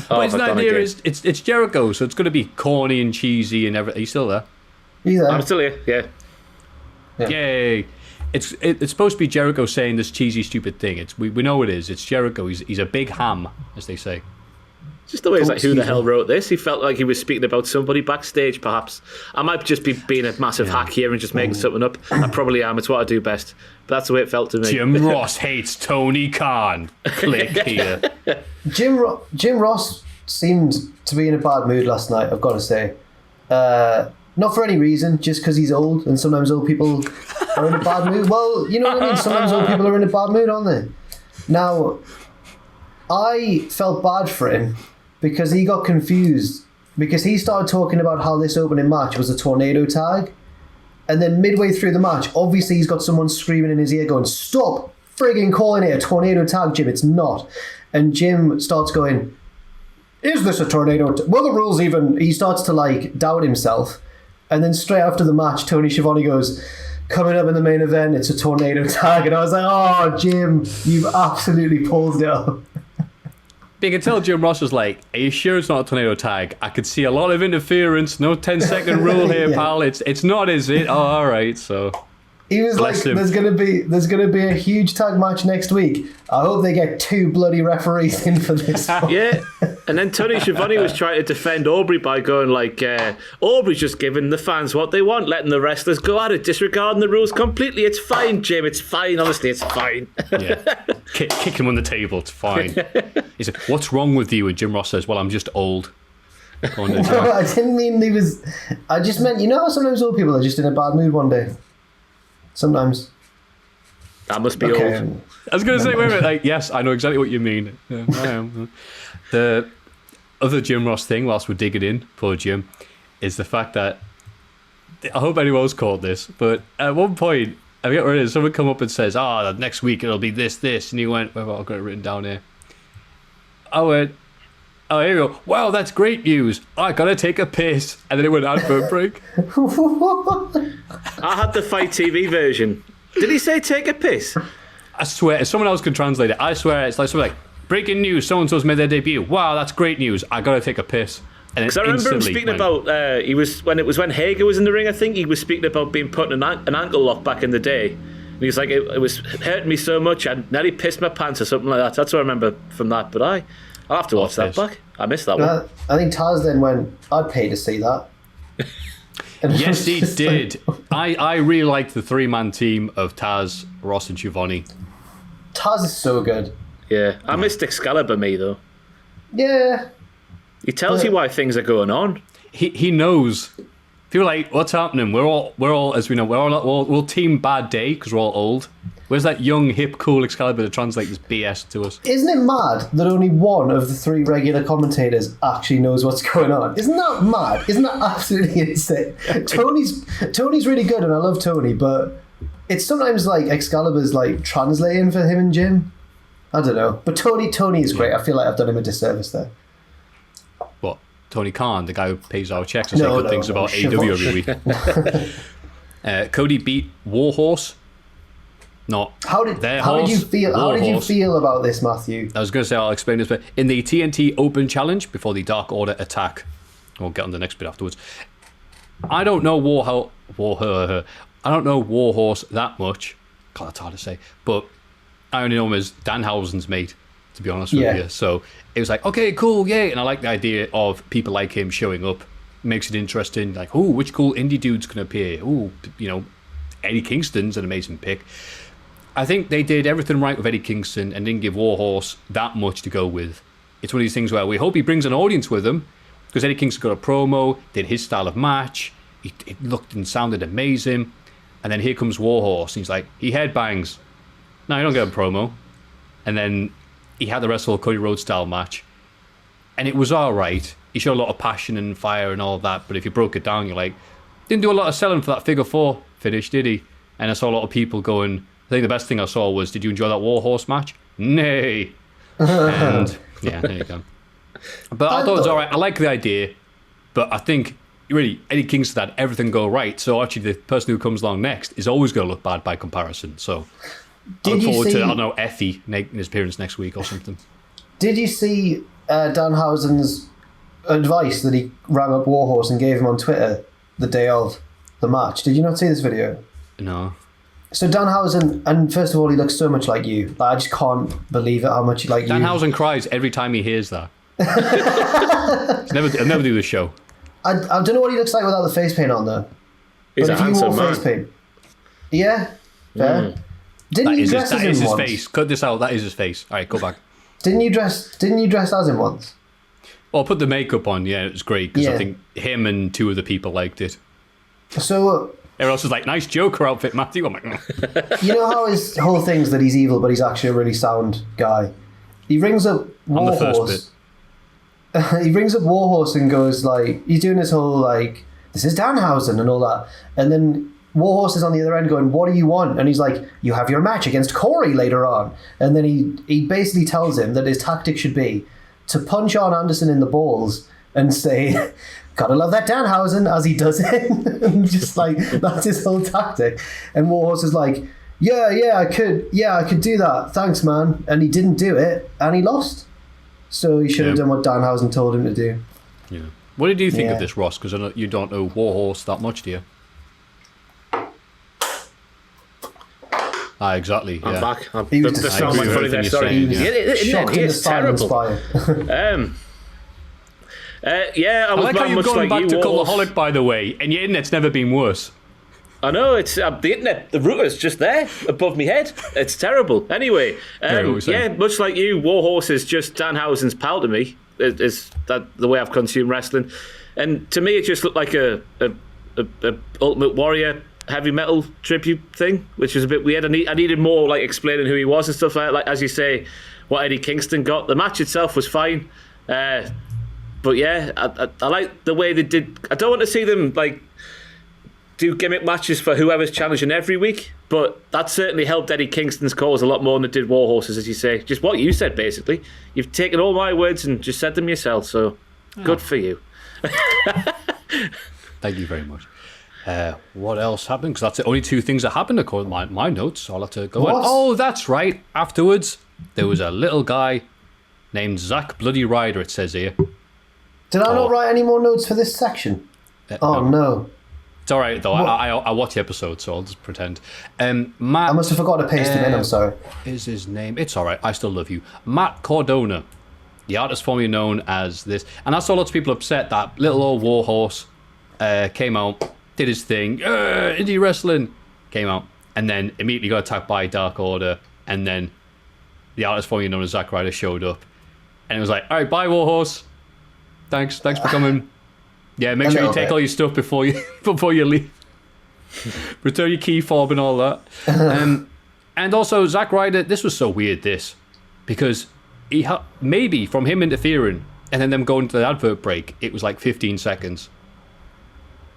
S2: But it's not here. It's Jericho, so it's going to be corny and cheesy and everything. Are you still there?
S4: Yeah.
S3: I'm still here. Yeah.
S2: Yay! It's supposed to be Jericho saying this cheesy, stupid thing. We know it is. It's Jericho. He's a big ham, as they say.
S3: Just the way he's like, who the hell wrote this? He felt like he was speaking about somebody backstage, perhaps. I might just be being a massive hack here and just making something up. I probably am. It's what I do best. But that's the way it felt to me.
S2: Jim Ross hates Tony Khan. Click here.
S4: Jim Ross seemed to be in a bad mood last night, I've got to say. Not for any reason, just because he's old, and sometimes old people are in a bad mood. Well, you know what I mean? Sometimes old people are in a bad mood, aren't they? Now, I felt bad for him because he got confused, because he started talking about how this opening match was a tornado tag, and then midway through the match, obviously he's got someone screaming in his ear going, "Stop frigging calling it a tornado tag, Jim, it's not." And Jim starts going, "Is this a tornado? Well, the rules even..." He starts to doubt himself. And then straight after the match, Tony Schiavone goes, "Coming up in the main event, it's a tornado tag." And I was like, "Oh, Jim, you've absolutely pulled it up."
S2: You can tell Jim Ross was like, "Are you sure it's not a tornado tag? I could see a lot of interference. No 10-second rule here, yeah. Pal. It's not, is it? Oh, all right." So
S4: he was like, "There's gonna be a huge tag match next week. I hope they get 2 bloody referees in for this one."
S3: Yeah. And then Tony Schiavone was trying to defend Aubrey by going Aubrey's just giving the fans what they want, letting the wrestlers go at it, disregarding the rules completely. It's fine, Jim. It's fine. Honestly, it's fine.
S2: Yeah. Kick him on the table. It's fine. He said, "What's wrong with you?" And Jim Ross says, "Well, I'm just old."
S4: No, I didn't mean he was... I just meant, you know how sometimes old people are just in a bad mood one day? Sometimes.
S3: That must be old.
S2: I was going to say, wait a minute, yes, I know exactly what you mean. Yeah, I am. The other Jim Ross thing, whilst we're digging in, poor Jim, is the fact that, I hope anyone else caught this, but at one point, I forget where it is, someone come up and says, next week it'll be this, and he went, well, I've got it written down here. I went, oh, here we go. Wow, that's great news. I gotta take a piss. And then it went advert break.
S3: I had the Fight TV version. Did he say take a piss?
S2: I swear, if someone else can translate it, I swear it's like something like, breaking news, so-and-so's made their debut. Wow, that's great news. I gotta take a piss.
S3: Because I remember him speaking about, when Hager was in the ring, I think he was speaking about being put in an ankle lock back in the day. And he was like, it was hurting me so much, I nearly pissed my pants or something like that. That's what I remember from that. But I'll have to watch that back. I missed that one.
S4: I think Taz then went, "I'd pay to see that."
S2: Yes, he did. I really liked the 3-man team of Taz, Ross, and Schiavone.
S4: Taz is so good.
S3: Yeah, I missed Excalibur, me though.
S4: Yeah,
S3: he tells you why things are going on.
S2: He knows. People are like, what's happening? We're all, as we know, we're all team Bad Day because we're all old. Where's that young, hip, cool Excalibur to translate this BS to us?
S4: Isn't it mad that only one of the 3 regular commentators actually knows what's going on? Isn't that mad? Isn't that absolutely insane? Tony's really good, and I love Tony, but it's sometimes like Excalibur's like translating for him and Jim. I don't know, but Tony is great. I feel like I've done him a disservice there.
S2: What? Tony Khan, the guy who pays our checks and say good things about AEW every week. Cody beat Warhorse.
S4: How did you feel about this, Maffew?
S2: I was going to say, I'll explain this, but in the TNT Open Challenge before the Dark Order attack, we'll get on the next bit afterwards. I don't know I don't know Warhorse that much. God, that's hard to say. But I only know him as Danhausen's mate, to be honest with you. So it was like, okay, cool, yay. And I like the idea of people like him showing up. Makes it interesting. Like, oh, which cool indie dudes can appear? Oh, Eddie Kingston's an amazing pick. I think they did everything right with Eddie Kingston and didn't give Warhorse that much to go with. It's one of these things where we hope he brings an audience with him, because Eddie Kingston got a promo, did his style of match, it looked and sounded amazing, and then here comes Warhorse, and he's like, he headbangs. No, you don't get a promo. And then he had the wrestle Cody Rhodes style match, and it was alright. He showed a lot of passion and fire and all that, but if you broke it down, you're like, didn't do a lot of selling for that figure 4 finish, did he? And I saw a lot of people going, I think the best thing I saw was, did you enjoy that Warhorse match? Nay. And yeah, there you go. But I thought it was alright. I like the idea, but I think really Eddie Kingston had everything go right, so actually the person who comes along next is always going to look bad by comparison. So I look forward to, I don't know, Effie making his appearance next week or something. Did
S4: you see Danhausen's advice that he rang up Warhorse and gave him on Twitter the day of the match? Did you not see this video?
S2: No.
S4: So Danhausen, and first of all, he looks so much like you. I just can't believe it, how much he like you.
S2: Danhausen cries every time he hears that. I'll never do the show.
S4: I don't know what he looks like without the face paint on, though.
S3: He's a handsome man. Face paint,
S4: yeah, fair. Didn't you dress as him once? That is his face.
S2: Cut this out. That is his face. All right, go back.
S4: Didn't you dress as him once?
S2: Well, put the makeup on. Yeah, it was great because I think him and 2 other people liked it.
S4: So.
S2: Everyone else was like, nice Joker outfit, Maffew. I'm like, no.
S4: You know how his whole thing's that he's evil, but he's actually a really sound guy. He rings up Warhorse. He rings up Warhorse and goes like, he's doing this whole like, this is Danhausen and all that. And then Warhorse is on the other end going, what do you want? And he's like, you have your match against Corey later on. And then he basically tells him that his tactic should be to punch Arn Anderson in the balls and say, gotta love that Danhausen, as he does it. And just like, that's his whole tactic. And Warhorse is like, yeah, I could do that. Thanks, man. And he didn't do it, and he lost. So he should have done what Danhausen told him to do.
S2: Yeah. What did you think of this, Ross? Because I know you don't know Warhorse that much, do you? Exactly.
S3: I'm back.
S4: The
S3: sound like funny there. Sorry.
S4: Shocked in the
S3: terrible. I
S2: like how you've gone back to Cultaholic, by the way, and your internet's never been worse.
S3: I know, it's the internet, the router's just there above my head. It's terrible. Anyway, much like you, Warhorse is just Danhausen's pal to me. Is that the way I've consumed wrestling? And to me, it just looked like a Ultimate Warrior heavy metal tribute thing, which was a bit weird. I needed more like explaining who he was and stuff like that. Like, as you say, what Eddie Kingston got. The match itself was fine. But yeah, I like the way they did. I don't want to see them like do gimmick matches for whoever's challenging every week, but that certainly helped Eddie Kingston's cause a lot more than it did Warhorse's, as you say. Just what you said, basically. You've taken all my words and just said them yourself, so good for you.
S2: Thank you very much. What else happened? Because that's the only 2 things that happened according to my notes. So I'll have to go on. Oh, that's right. Afterwards, there was a little guy named Zack Bloody Ryder, it says here.
S4: Did I not write any more notes for this section? No.
S2: It's all right, though. I watch the episode, so I'll just pretend. Matt,
S4: I must have forgot to paste him in, I'm sorry.
S2: Is his name? It's all right. I still love you. Matt Cardona, the artist formerly known as this. And I saw lots of people upset that little old Warhorse came out, did his thing, indie wrestling, came out, and then immediately got attacked by Dark Order, and then the artist formerly known as Zack Ryder showed up. And it was like, all right, bye, Warhorse. Thanks for coming. Yeah, make sure you take all your stuff before you leave. Return your key fob and all that. And also, Zack Ryder, this was so weird, because maybe from him interfering and then them going to the advert break, it was like 15 seconds.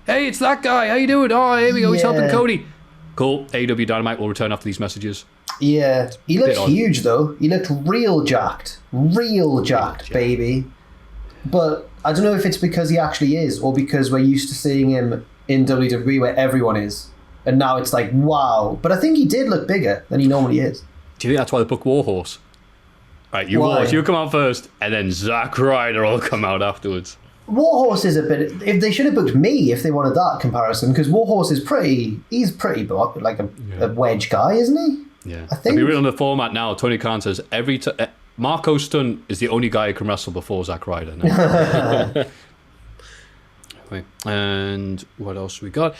S2: Hey, it's that guy. How you doing? Oh, here we go. He's helping Cody. Cool. AEW Dynamite will return after these messages.
S4: Yeah. He looked huge, though. He looked real jacked. Real jacked, baby. But I don't know if it's because he actually is, or because we're used to seeing him in WWE where everyone is. And now it's like, wow. But I think he did look bigger than he normally is.
S2: Do you think that's why they booked Warhorse? Right, Warhorse, you come out first, and then Zack Ryder will come out afterwards.
S4: Warhorse is a bit. If they should have booked me if they wanted that comparison, because Warhorse is pretty. He's pretty like a wedge guy, isn't he?
S2: Yeah.
S4: I think.
S2: To be real on the format now, Tony Khan says Marco Stunt is the only guy who can wrestle before Zack Ryder. And what else we got?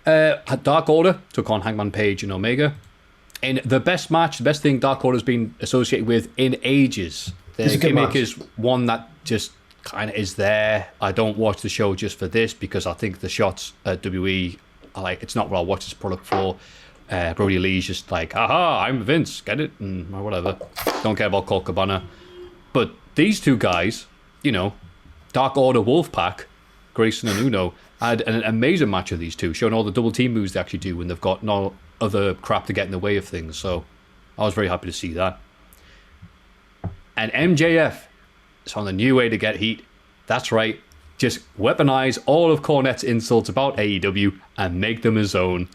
S2: Dark Order took on Hangman Page and Omega in the best match, the best thing Dark Order's been associated with in ages. The gimmick is one that just kind of is there. I don't watch the show just for this because I think the shots at WWE are like, it's not what I watch this product for. Brody Lee's just like, aha, I'm Vince, get it? Or whatever. Don't care about Colt Cabana. But these two guys, Dark Order Wolfpack, Grayson and Uno, had an amazing match of these two, showing all the double team moves they actually do when they've got no other crap to get in the way of things. So I was very happy to see that. And MJF is on the new way to get heat. That's right. Just weaponize all of Cornette's insults about AEW and make them his own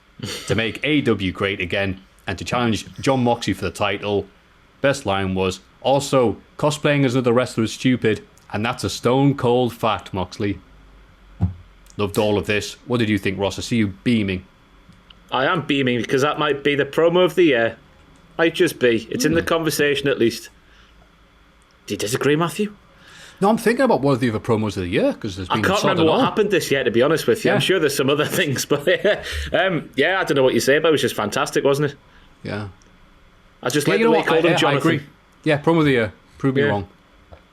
S2: to make AEW great again and to challenge Jon Moxley for the title. Best line was, also, cosplaying as another wrestler is stupid, and that's a stone cold fact, Moxley. Loved all of this. What did you think, Ross? I see you beaming.
S3: I am beaming because that might be the promo of the year. Might just be. It's in the conversation at least. Do you disagree, Maffew?
S2: No, I'm thinking about one of the other promos of the year because there's been.
S3: I can't remember what happened this year, to be honest with you. Yeah. I'm sure there's some other things, but yeah, I don't know what you say, but it was just fantastic, wasn't it?
S2: Yeah.
S3: I just like the way you called him Jonathan.
S2: I agree. Yeah, promo of the year. Prove me wrong.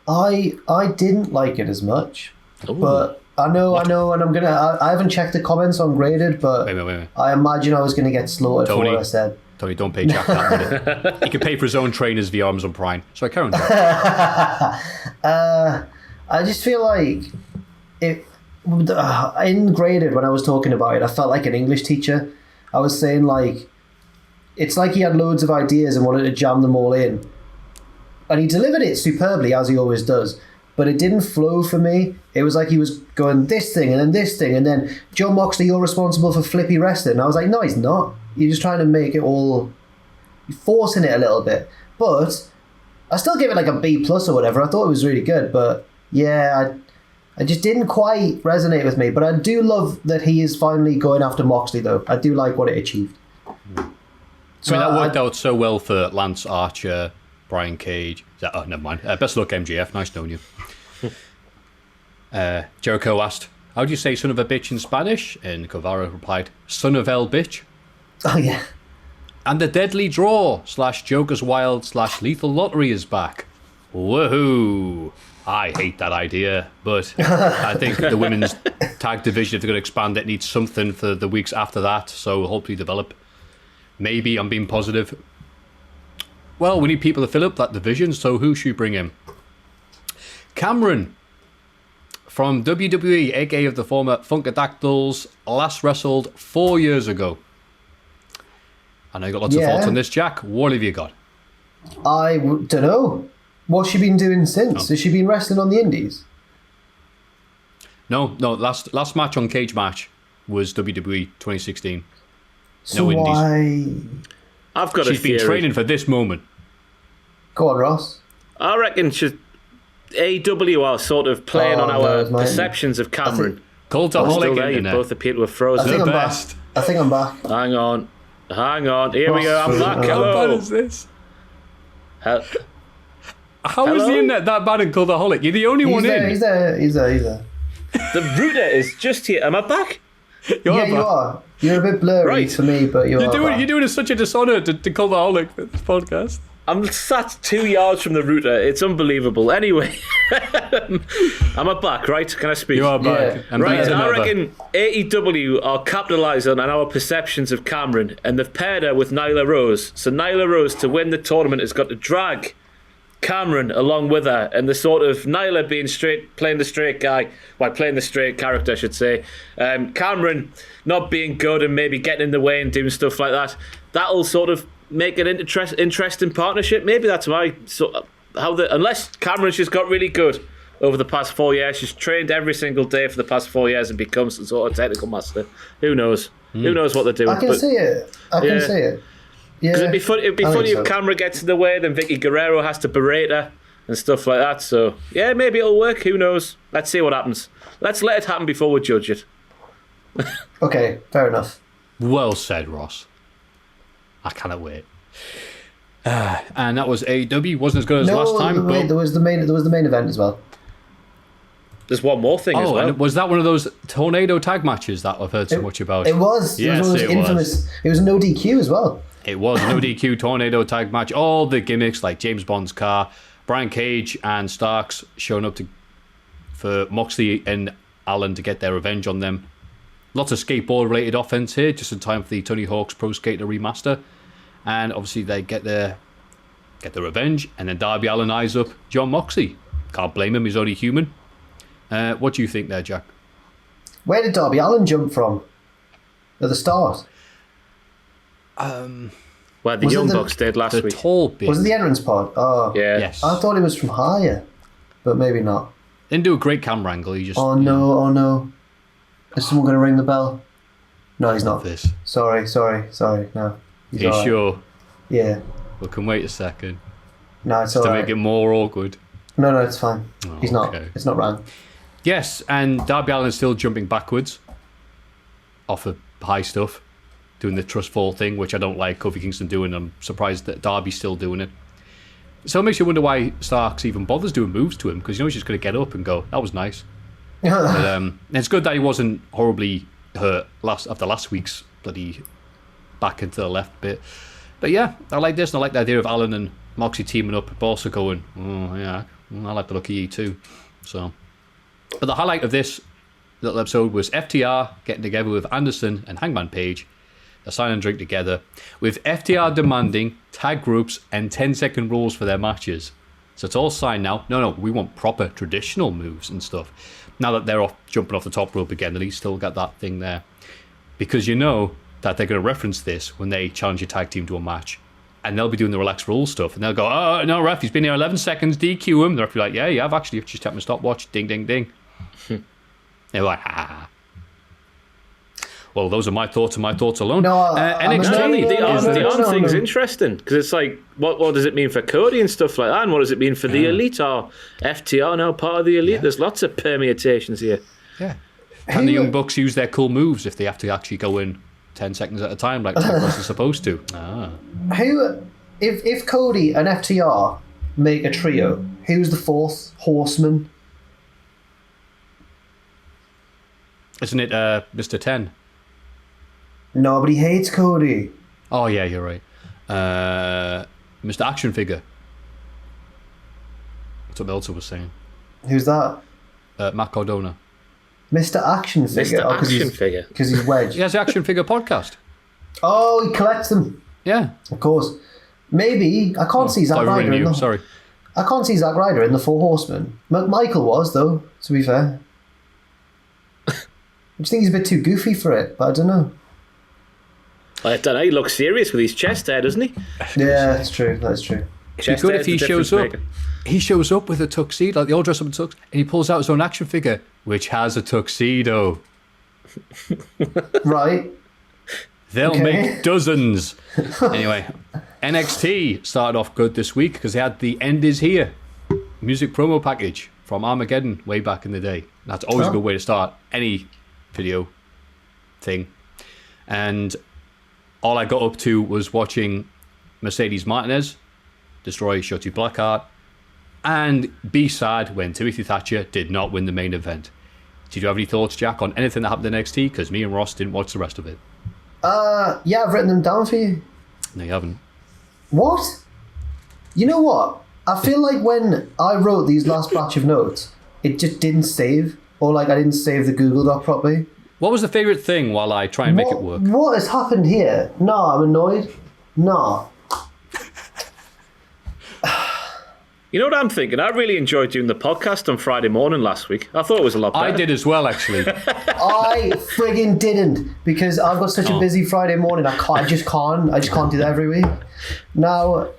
S4: I didn't like it as much, but I know, and I haven't checked the comments on Graded, but
S2: wait.
S4: I imagine I was gonna get slaughtered for what I said.
S2: Tony, don't pay Jack that money. He can pay for his own trainers via Amazon Prime. So I carry on.
S4: I just feel like it in Graded when I was talking about it, I felt like an English teacher. I was saying like it's like he had loads of ideas and wanted to jam them all in, and he delivered it superbly as he always does. But it didn't flow for me. It was like he was going this thing and then this thing, and then Jon Moxley, you're responsible for flippy wrestling. And I was like, no, he's not. You're just trying to make it all, you're forcing it a little bit. But I still give it like a B+ or whatever. I thought it was really good, but yeah, I just didn't quite resonate with me. But I do love that he is finally going after Moxley, though. I do like what it achieved.
S2: So that worked out so well for Lance Archer, Brian Cage. Oh, never mind. Best of luck, MJF. Nice knowing you. Jericho asked, how do you say son of a bitch in Spanish? And Guevara replied, son of el bitch.
S4: Oh, yeah.
S2: And the Deadly Draw / Joker's Wild / Lethal Lottery is back. Woohoo! I hate that idea, but I think the women's tag division, if they're going to expand it, needs something for the weeks after that, so hopefully develop. Maybe I'm being positive. Well, we need people to fill up that division, so who should we bring in? Cameron from WWE, aka of the former Funkadactyls, last wrestled 4 years ago. I know you got lots of thoughts on this, Jack. What have you got?
S4: I don't know. What's she been doing since? Has she been wrestling on the indies?
S2: No. Last match on Cage Match was WWE 2016.
S4: So
S2: no indies.
S4: Why?
S3: I've got
S2: She's been training for this moment.
S4: Go on, Ross.
S3: I reckon AEW are sort of playing on our perceptions of Cameron.
S2: Cultaholic Internet.
S3: Both appear to have frozen.
S4: I think I'm back.
S3: Hang on. Here we go. I'm back. Hello.
S2: How bad is this? How is the internet that bad in Cultaholic? You're the only one in.
S4: He's there.
S3: The router is just here. Am I back?
S4: You are. You're a bit blurry for me, but you're
S2: doing such a dishonour to Cultaholic for this podcast.
S3: I'm sat 2 yards from the router. It's unbelievable. Anyway, am I back, right? Can I speak?
S2: You are back.
S3: Yeah. Right, I reckon AEW are capitalising on our perceptions of Cameron, and they've paired her with Nyla Rose. So Nyla Rose, to win the tournament, has got to drag Cameron along with her, and the sort of Nyla being playing the straight character, I should say. Cameron not being good and maybe getting in the way and doing stuff like that. That'll sort of make an interesting partnership. Maybe that's why. Unless Cameron's just got really good over the past 4 years, she's trained every single day for the past 4 years and becomes some sort of technical master. Who knows? Who knows what they're doing?
S4: I can see it. Can see it. Yeah,
S3: because it'd be funny if Cameron gets in the way, then Vicky Guerrero has to berate her. and stuff like that. So, yeah, maybe it'll work. Who knows? Let's see what happens. Let's let it happen before we judge it.
S4: Okay, fair enough.
S2: Well said, Ross. I cannot wait. And that was AEW. Wasn't as good as last time.
S4: Wait, there was the main event as well.
S3: There's one more thing as well.
S2: And was that one of those tornado tag matches that I've heard so much about?
S4: It was.
S2: Yes,
S4: it was. It was no DQ as well.
S2: It was no DQ tornado tag match. All the gimmicks like James Bond's car, Brian Cage and Starks showing up for Moxley and Allen to get their revenge on them. Lots of skateboard-related offense here, just in time for the Tony Hawk's Pro Skater remaster. And obviously they get their revenge, and then Darby Allin eyes up Jon Moxley. Can't blame him, he's only human. What do you think there, Jack?
S4: Where did Darby Allin jump from? At the start?
S3: Where the Young Bucks did last week.
S2: Tall bit.
S4: Was it the entrance pod? Oh.
S3: Yeah.
S2: Yes.
S4: I thought it was from higher, but maybe not.
S2: Didn't do a great camera angle, he just...
S4: Oh no. Is someone going to ring the bell? No, he's not.
S2: This.
S4: Sorry, no. He's
S2: Are you
S4: all right.
S2: sure?
S4: Yeah.
S2: We can wait a second.
S4: No, it's
S2: Just to
S4: alright.
S2: make it more awkward.
S4: No, it's fine.
S2: Oh,
S4: He's not.
S2: okay.
S4: It's not Ryan.
S2: Yes, and Darby Allin is still jumping backwards off of high stuff, doing the trust fall thing, which I don't like Kofi Kingston doing. I'm surprised that Darby's still doing it. So it makes you wonder why Starks even bothers doing moves to him, because he's just going to get up and go, that was nice. But it's good that he wasn't horribly hurt after last week's bloody back into the left bit. But yeah, I like this, and I like the idea of Allen and Moxie teaming up, but also going, oh yeah, I like the look of you too. So, but the highlight of this little episode was FTR getting together with Anderson and Hangman Page. They're signing and drink together, with FTR demanding tag groups and 10-second rules for their matches. So it's all signed now. No, we want proper traditional moves and stuff. Now that they're jumping off the top rope again, at least still got that thing there. Because you know that they're going to reference this when they challenge a tag team to a match. And they'll be doing the relaxed rules stuff. And they'll go, oh, no, ref, he's been here 11 seconds, DQ him. The ref will be like, yeah, you have actually. You've just tapped my stopwatch. Ding, ding, ding. They're like, ah. Well, those are my thoughts and my thoughts alone.
S4: No,
S2: NXT.
S3: The arm thing's interesting, because it's like, what does it mean for Cody and stuff like that? And what does it mean for the Elite? Or FTR now part of the Elite? Yeah. There's lots of permutations here.
S2: Yeah. Can the Young Bucks use their cool moves if they have to actually go in 10 seconds at a time like Tag are supposed to?
S4: If Cody and FTR make a trio, who's the fourth horseman?
S2: Isn't it Mr. 10?
S4: No, but he hates Cody.
S2: Oh, yeah, you're right. Mr. Action Figure. That's what Meltzer was saying.
S4: Who's that?
S2: Matt Cardona.
S4: Mr. Action Figure.
S3: Mr. Action Figure.
S4: Because he's Wedge.
S2: He has the Action Figure podcast.
S4: Oh, he collects them.
S2: Yeah.
S4: Of course. Maybe. I can't see Zack Ryder in the...
S2: Sorry.
S4: I can't see Zack Ryder in the Four Horsemen. Michael was, though, to be fair. I just think he's a bit too goofy for it, but I don't know.
S3: I don't know, he looks serious with his chest hair, doesn't he?
S4: Yeah, that's true. That's true.
S2: It'd be good if he shows up. He shows up with a tuxedo, like they all dress up in tux, and he pulls out his own action figure, which has a tuxedo.
S4: Right.
S2: They'll make dozens. Anyway, NXT started off good this week because they had the End Is Here music promo package from Armageddon way back in the day. That's always a good way to start any video thing. And all I got up to was watching Mercedes Martinez destroy Shotzi Blackheart, and be sad when Timothy Thatcher did not win the main event. Did you have any thoughts, Jack, on anything that happened in NXT? Because me and Ross didn't watch the rest of it.
S4: Yeah, I've written them down for you.
S2: No, you haven't.
S4: What? You know what? I feel like when I wrote these last batch of notes, it just didn't save. Or like I didn't save the Google Doc properly.
S2: What was the favourite thing while I try and make it work?
S4: What has happened here? Nah, I'm annoyed. Nah.
S3: You know what I'm thinking? I really enjoyed doing the podcast on Friday morning last week. I thought it was a lot better.
S2: I did as well, actually.
S4: I friggin' didn't, because I've got such a busy Friday morning. I just can't do that every week. Now,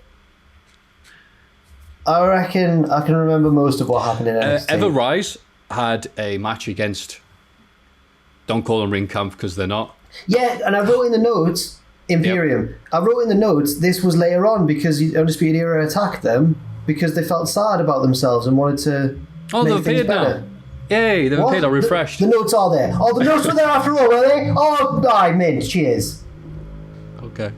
S4: I reckon I can remember most of what happened in NXT.
S2: Ever Rise had a match against... Don't call them Ring Camp because they're not.
S4: Yeah, and I wrote in the notes, Imperium. Yep. I wrote in the notes, this was later on because Undisputed Era attacked them because they felt sad about themselves and wanted to make things better.
S2: Yay, they've been paid or refreshed.
S4: The notes are there. Oh, the notes were there after all, were they? Oh, I mint. Cheers.
S2: Okay.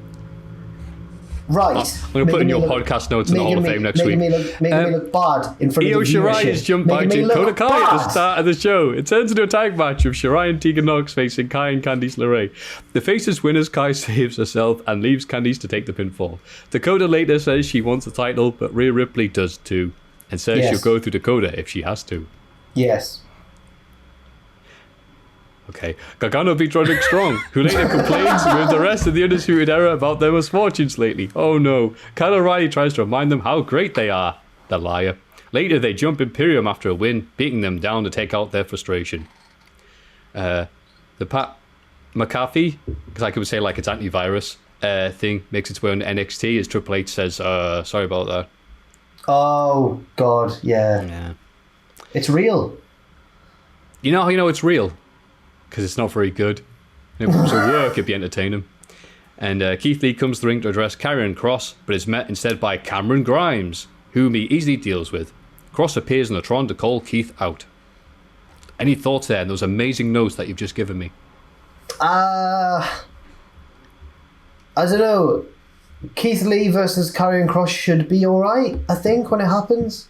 S4: Right.
S2: I'm going to put in your podcast notes in the Hall of Fame next week.
S4: Making me look bad in front
S2: Io
S4: of the
S2: Shirai is jumped by Dakota Kai at the
S4: bad.
S2: start of the show. It turns into a tag match of Shirai and Tegan Nox facing Kai and Candice LeRae. The Faces winners, Kai saves herself and leaves Candice to take the pinfall. Dakota later says she wants the title, but Rhea Ripley does too, and says she'll go through Dakota if she has to.
S4: Yes.
S2: Okay. Gargano beat Roderick Strong, who later complains with the rest of the Undisputed Era about their misfortunes lately. Oh no. Kyle O'Reilly tries to remind them how great they are. The liar. Later they jump Imperium after a win, beating them down to take out their frustration. The Pat McAfee, because I could say like it's antivirus thing, makes its way on NXT as Triple H says, sorry about that.
S4: Oh, God, yeah. It's real.
S2: You know how you know it's real? Because it's not very good. If it was a work, it'd be entertaining. And Keith Lee comes to the ring to address Karrion Kross, but is met instead by Cameron Grimes, whom he easily deals with. Kross appears in the Tron to call Keith out. Any thoughts there on those amazing notes that you've just given me?
S4: I don't know. Keith Lee versus Karrion Kross should be alright, I think, when it happens.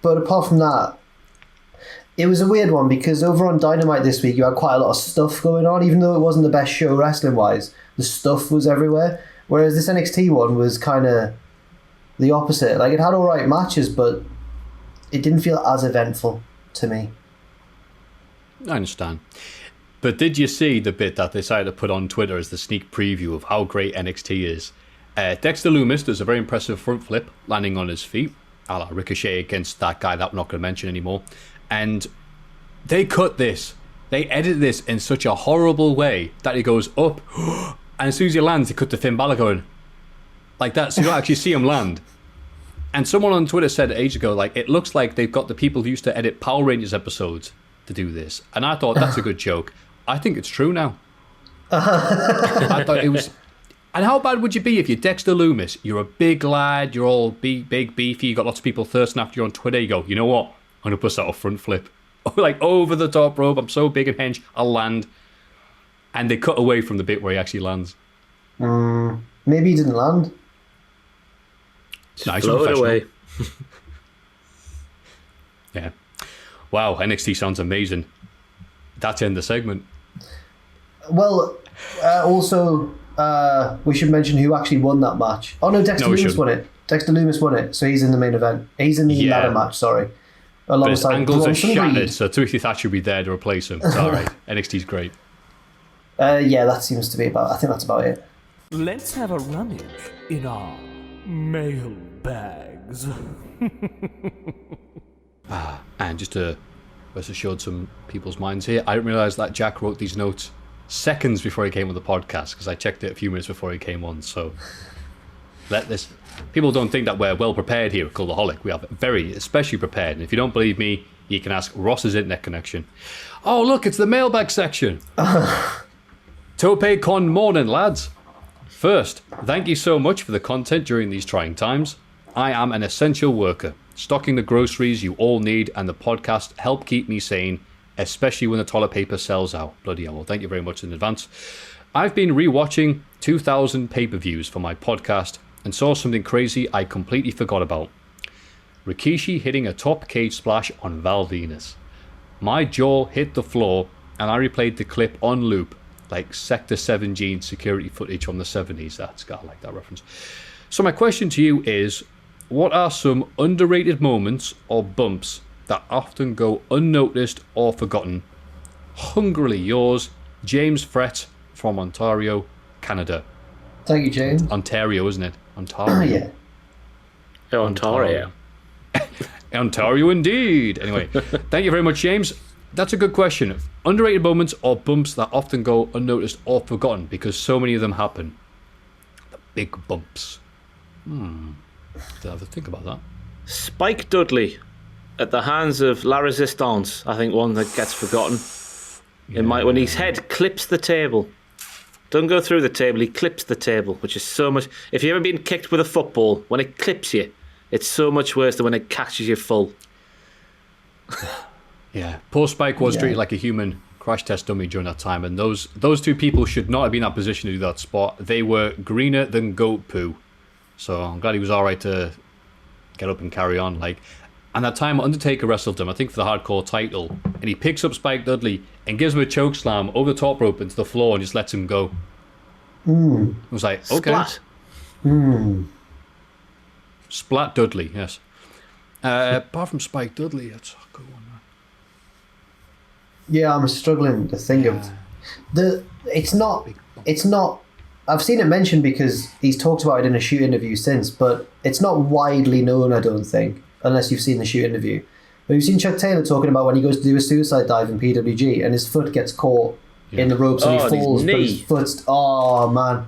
S4: But apart from that, it was a weird one because over on Dynamite this week you had quite a lot of stuff going on, even though it wasn't the best show wrestling wise. The stuff was everywhere. Whereas this NXT one was kind of the opposite. Like, it had alright matches, but it didn't feel as eventful to me.
S2: I understand. But did you see the bit that they decided to put on Twitter as the sneak preview of how great NXT is? Dexter Lumis does a very impressive front flip, landing on his feet, a la Ricochet against that guy that I'm not going to mention anymore. And they cut this. They edited this in such a horrible way that he goes up, and as soon as he lands, they cut to Finn Balor going like that, so you don't actually see him land. And someone on Twitter said ages ago, like, it looks like they've got the people who used to edit Power Rangers episodes to do this. And I thought, that's a good joke. I think it's true now. I thought it was... And how bad would you be if you're Dexter Lumis? You're a big lad, you're all big, beefy, you got lots of people thirsting after you on Twitter. You go, you know what? I'm going to bust out a front flip. Like, over the top rope. I'm so big and hench, I'll land. And they cut away from the bit where he actually lands.
S4: Maybe he didn't land.
S2: Nice,
S3: float away.
S2: Yeah. Wow, NXT sounds amazing. That's in the segment.
S4: Well, also, we should mention who actually won that match. Oh no, Dexter Lumis won it. Dexter Lumis won it, so he's in the main event. He's in the ladder match, sorry.
S2: But his angles are
S4: Bronson
S2: shattered,
S4: Reed.
S2: so Timothy Thatcher will be there to replace him. It's alright. NXT's great.
S4: Yeah, that seems to be I think that's about it.
S1: Let's have a rummage in our mailbags.
S2: And just to rest assured some people's minds here, I didn't realise that Jack wrote these notes seconds before he came on the podcast, because I checked it a few minutes before he came on, so people don't think that we're well prepared here at Cultaholic. We are very especially prepared, and if you don't believe me, you can ask Ross's internet connection. Oh look, it's the mailbag section. Tope con morning, lads. First, thank you so much for the content during these trying times. I am an essential worker, stocking the groceries you all need, and the podcast help keep me sane, especially when the toilet paper sells out. Bloody hell, well, thank you very much in advance. I've been rewatching 2,000 pay-per-views for my podcast and saw something crazy I completely forgot about. Rikishi hitting a top cage splash on Val Venus. My jaw hit the floor and I replayed the clip on loop, like Sector 7G security footage from the 70s. I like that reference. So my question to you is, what are some underrated moments or bumps that often go unnoticed or forgotten? Hungrily yours, James Frett from Ontario, Canada.
S4: Thank you, James.
S2: Ontario, isn't it? Ontario.
S4: Yeah.
S3: Ontario.
S2: Ontario indeed. Anyway, thank you very much, James. That's a good question. Underrated moments or bumps that often go unnoticed or forgotten because so many of them happen. The big bumps. Did I have to think about that?
S3: Spike Dudley at the hands of La Resistance, I think one that gets forgotten. When his head clips the table. Doesn't go through the table, he clips the table, which is so much. If you've ever been kicked with a football, when it clips you, It's so much worse than when it catches you full.
S2: Yeah, poor Spike was treated like a human crash test dummy during that time, and those two people should not have been in that position to do that spot. They were greener than goat poo. So I'm glad he was all right to get up and carry on. Like, and that time Undertaker wrestled him, I think for the hardcore title, and he picks up Spike Dudley and gives him a choke slam over the top rope into the floor and just lets him go. It was like, okay.
S3: Splat.
S2: Splat Dudley, yes. Apart from Spike Dudley, that's a good one.
S4: Yeah, I'm struggling to think of it's not. I've seen it mentioned because he's talked about it in a shoot interview since, but it's not widely known, I don't think, unless you've seen the shoot interview. But you've seen Chuck Taylor talking about when he goes to do a suicide dive in PWG and his foot gets caught in the ropes and he falls, but his foot's... Oh, man.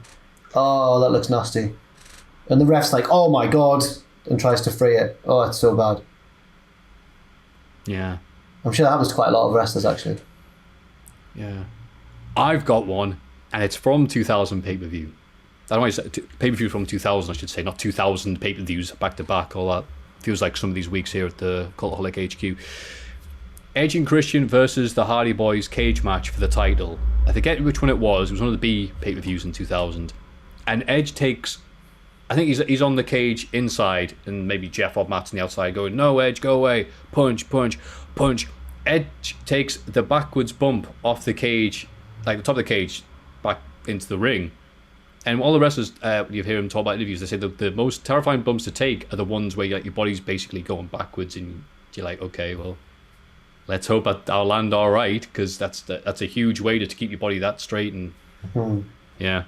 S4: Oh, that looks nasty. And the ref's like, oh my God, and tries to free it. Oh, it's so bad.
S2: Yeah.
S4: I'm sure that happens to quite a lot of wrestlers, actually.
S2: Yeah. I've got one, and it's from 2000 pay-per-view. I don't want to say pay-per-view from 2000, I should say, not 2000 pay-per-views back-to-back, all that. Feels like some of these weeks here at the Cultaholic HQ. Edge and Christian versus the Hardy Boys cage match for the title. I forget which one it was. It was one of the B pay-per-views in 2000. And Edge takes... I think he's on the cage inside, and maybe Jeff or Matt's on the outside going, no, Edge, go away. Punch, punch, punch. Edge takes the backwards bump off the cage, like the top of the cage, back into the ring. And all the wrestlers, you hear them talk about interviews, they say the most terrifying bumps to take are the ones where your body's basically going backwards, and you're like, okay, well, let's hope that I'll land all right, because that's a huge way to keep your body that straight. And yeah,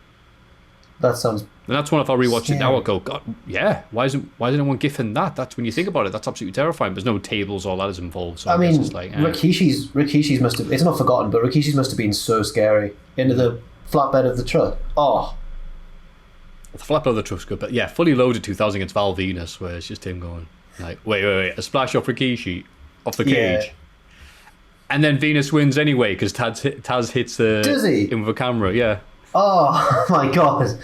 S4: that sounds.
S2: And that's one, if I rewatch it now, I'll go, God, yeah, why isn't anyone gifting that? That's when you think about it, that's absolutely terrifying. There's no tables or ladders involved. So I mean, it's like,
S4: Rikishi's must have, it's not forgotten, but Rikishi's must have been so scary. Into the flatbed of the truck. Oh.
S2: The flatbed of the truck's good, but yeah, fully loaded 2000 against Val Venus, where it's just him going, like, wait, a splash off Rikishi, off the cage. And then Venus wins anyway, because Taz hits in with a camera, yeah.
S4: Oh my God.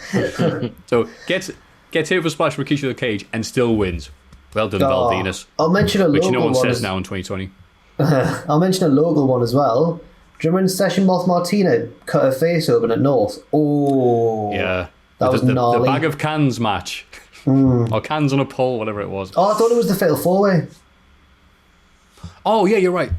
S2: So gets hit with a splash Rikishi to the cage and still wins. Well done, Val Venus.
S4: I'll mention a local one.
S2: Which no one says now in 2020.
S4: I'll mention a local one as well. Do you remember Session Moth Martina cut her face open at North? Oh.
S2: Yeah.
S4: That was gnarly.
S2: The bag of cans match. Or cans on a pole, whatever it was.
S4: Oh, I thought it was the Fatal 4-Way.
S2: Oh, yeah, you're right.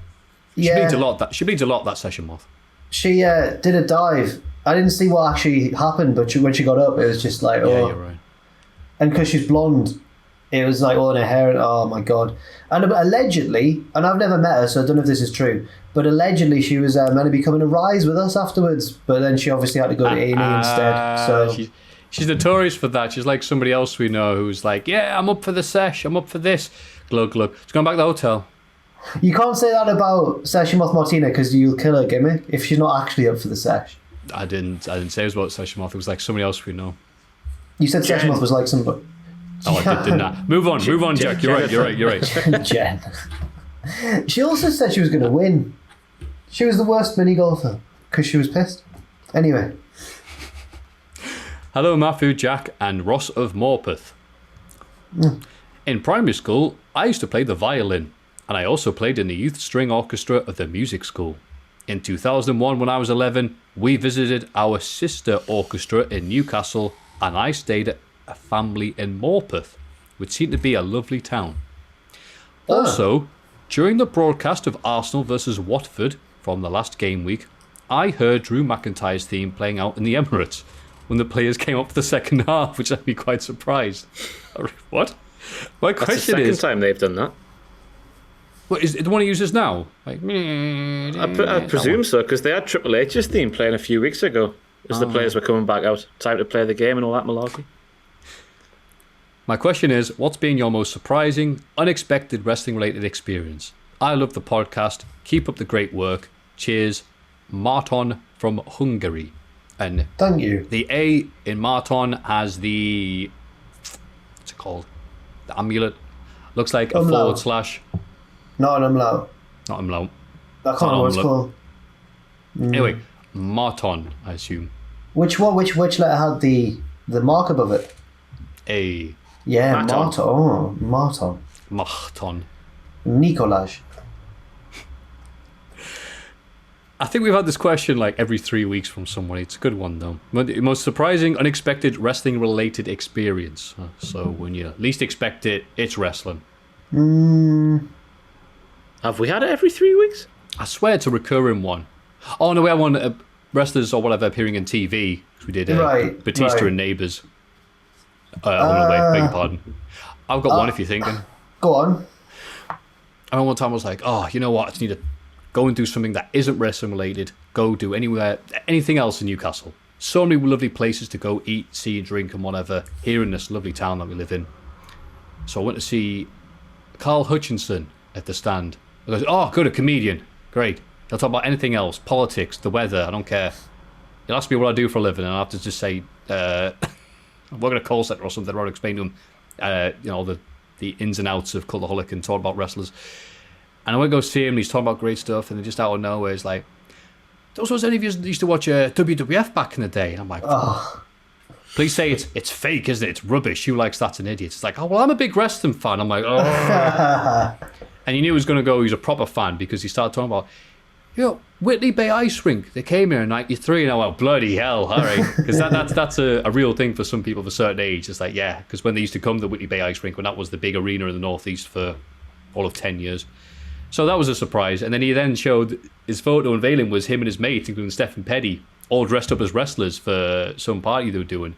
S2: She
S4: Yeah.
S2: bleeds a lot, that Session Moth.
S4: She did a dive. I didn't see what actually happened, but when she got up, it was just like, oh.
S2: Yeah, you're right.
S4: And because she's blonde, it was like all in her hair. And, oh my God. And allegedly, and I've never met her, so I don't know if this is true, but allegedly she was meant to be coming to Rise with us afterwards, but then she obviously had to go to A&E instead. So
S2: she's notorious for that. She's like somebody else we know who's like, yeah, I'm up for the sesh, I'm up for this. Glug, glug. She's going back to the hotel.
S4: You can't say that about Session Moth Martina because you'll kill her gimmick if she's not actually up for the sesh.
S2: I didn't say it was about Session Moth. It was like somebody else we know.
S4: You said Session Moth was like somebody.
S2: Oh, I didn't that. Move on, Jack. You're right.
S4: Jen. She also said she was going to win. She was the worst mini golfer because she was pissed. Anyway.
S2: Hello, Maffew, Jack, and Ross of Morpeth. In primary school, I used to play the violin, and I also played in the youth string orchestra of the music school. In 2001, when I was 11, we visited our sister orchestra in Newcastle, and I stayed at a family in Morpeth, which seemed to be a lovely town. Also, during the broadcast of Arsenal versus Watford from the last game week, I heard Drew McIntyre's theme playing out in the Emirates when the players came up for the second half, which had me quite surprised. What? My question is...
S3: That's the second time they've done that.
S2: What, is it the one he uses now? Like,
S3: I presume so, because they had Triple H's theme playing a few weeks ago as the players were coming back out. Time to play the game and all that malarkey.
S2: My question is, what's been your most surprising, unexpected wrestling-related experience? I love the podcast. Keep up the great work. Cheers. Marton from Hungary. And
S4: thank you.
S2: The A in Marton has the... What's it called? The amulet. Looks like a forward slash...
S4: Not an umlaut.
S2: Not umlaut.
S4: I can't know what it's called.
S2: Anyway, Marton, I assume.
S4: Which one? Which letter had the mark above it?
S2: A.
S4: Yeah,
S3: Marton.
S4: Marton.
S2: Marton.
S4: Nicolaj.
S2: I think we've had this question like every 3 weeks from someone. It's a good one, though. Most surprising, unexpected wrestling-related experience. So when you least expect it, it's wrestling.
S3: Have we had it every 3 weeks?
S2: I swear it's a recurring one. Oh, no, we had one, wrestlers or whatever appearing in TV. We did Batista and Neighbours. On the way, beg your pardon. I've got one if you're thinking.
S4: Go on.
S2: I remember one time I was like, oh, you know what? I just need to go and do something that isn't wrestling related. Go do anything else in Newcastle. So many lovely places to go eat, see, drink, and whatever here in this lovely town that we live in. So I went to see Carl Hutchinson at the stand. I goes, oh, good, a comedian. Great. He'll talk about anything else, politics, the weather, I don't care. He'll ask me what I do for a living, and I have to just say, I'm working at a call centre or something. I'll explain to him, the ins and outs of Cultaholic and talk about wrestlers. And I went to go see him, and he's talking about great stuff, and then just out of nowhere, he's like, "Those was any of you used to watch WWF back in the day?" And I'm like, please say it's fake, isn't it? It's rubbish. You likes That's an Idiot. It's like, oh, well, I'm a big wrestling fan. I'm like, oh. And you knew he was going to go, he's a proper fan, because he started talking about, Whitley Bay Ice Rink. They came here in '93, and I went, bloody hell, all right. Because that's a real thing for some people of a certain age. It's like, yeah, because when they used to come to the Whitley Bay Ice Rink, when that was the big arena in the Northeast for all of 10 years. So that was a surprise. And then he then showed his photo unveiling was him and his mate, including Stephen Petty, all dressed up as wrestlers for some party they were doing.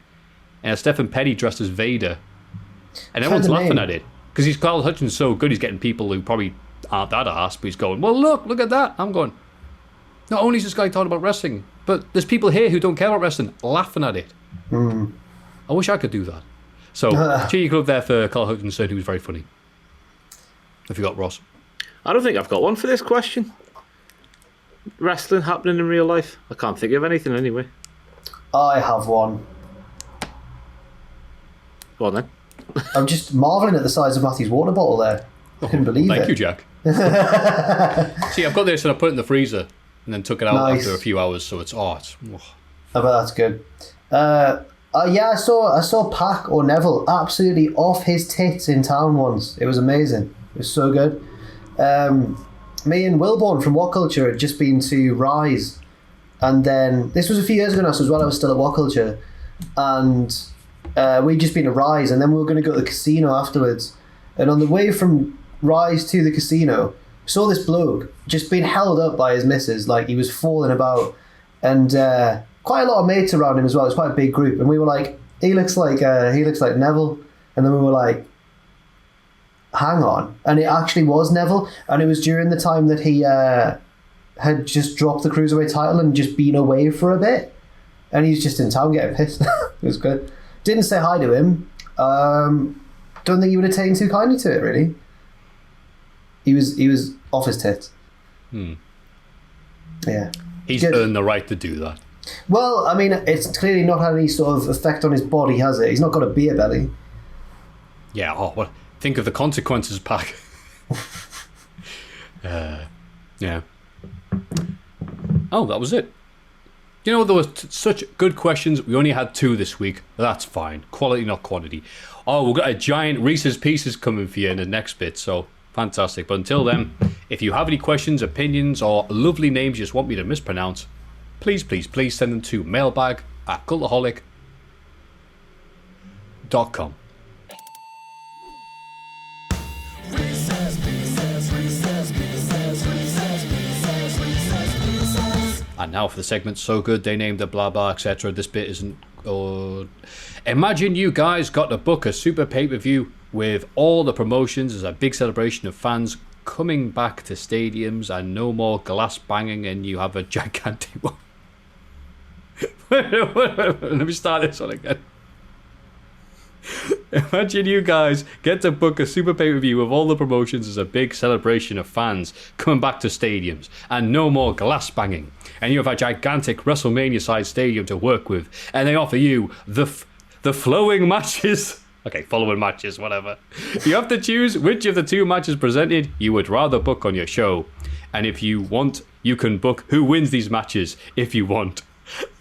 S2: And Stephen Petty dressed as Vader. And everyone's laughing at it. Because Carl Hutchinson's so good, he's getting people who probably aren't that arse, but he's going, well, look at that. I'm going, not only is this guy talking about wrestling, but there's people here who don't care about wrestling laughing at it. I wish I could do that. So, cheeky club there for Carl Hutchinson, who was very funny. Have you got, Ross?
S3: I don't think I've got one for this question. Wrestling happening in real life? I can't think of anything anyway.
S4: I have one.
S3: Go on then.
S4: I'm just marvelling at the size of Matthew's water bottle there. I couldn't believe it.
S2: Thank you, Jack. See, I've got this and I put it in the freezer and then took it out after a few hours, so it's. I
S4: bet that's good. I saw Pac or Neville absolutely off his tits in town once. It was amazing. It was so good. Me and Wilborn from What Culture had just been to Rise, and then this was a few years ago now, so as well I was still at What Culture, and we'd just been to Rise, and then we were going to go to the casino afterwards, and on the way from Rise to the casino, saw this bloke just being held up by his missus, like he was falling about, and quite a lot of mates around him as well. It was quite a big group, and we were like, he looks like Neville, and then we were like, hang on, and it actually was Neville, and it was during the time that he had just dropped the Cruiserweight title and just been away for a bit, and he's just in town getting pissed. It was good. Didn't say hi to him. Don't think he would have taken too kindly to it, really. He was off his tits. Yeah.
S2: He's earned the right to do that.
S4: Well, I mean, it's clearly not had any sort of effect on his body, has it? He's not got a beer belly.
S2: Yeah, well, think of the consequences, Pac. Yeah. Oh, that was it. You know, there were such good questions. We only had 2 this week. That's fine. Quality, not quantity. Oh, we've got a giant Reese's Pieces coming for you in the next bit, so fantastic. But until then, if you have any questions, opinions, or lovely names you just want me to mispronounce, please send them to mailbag@cultaholic.com. And now for the segment so good they named it blah blah etc. This bit isn't good. Imagine you guys got to book a super pay-per-view with all the promotions as a big celebration of fans coming back to stadiums and no more glass banging, and you have a gigantic one. Let me start this one again. Imagine you guys get to book a super pay-per-view with all the promotions as a big celebration of fans coming back to stadiums and no more glass banging, and you have a gigantic WrestleMania-sized stadium to work with, and they offer you the flowing matches. Okay, following matches, whatever. You have to choose which of the 2 matches presented you would rather book on your show, and if you want, you can book who wins these matches if you want.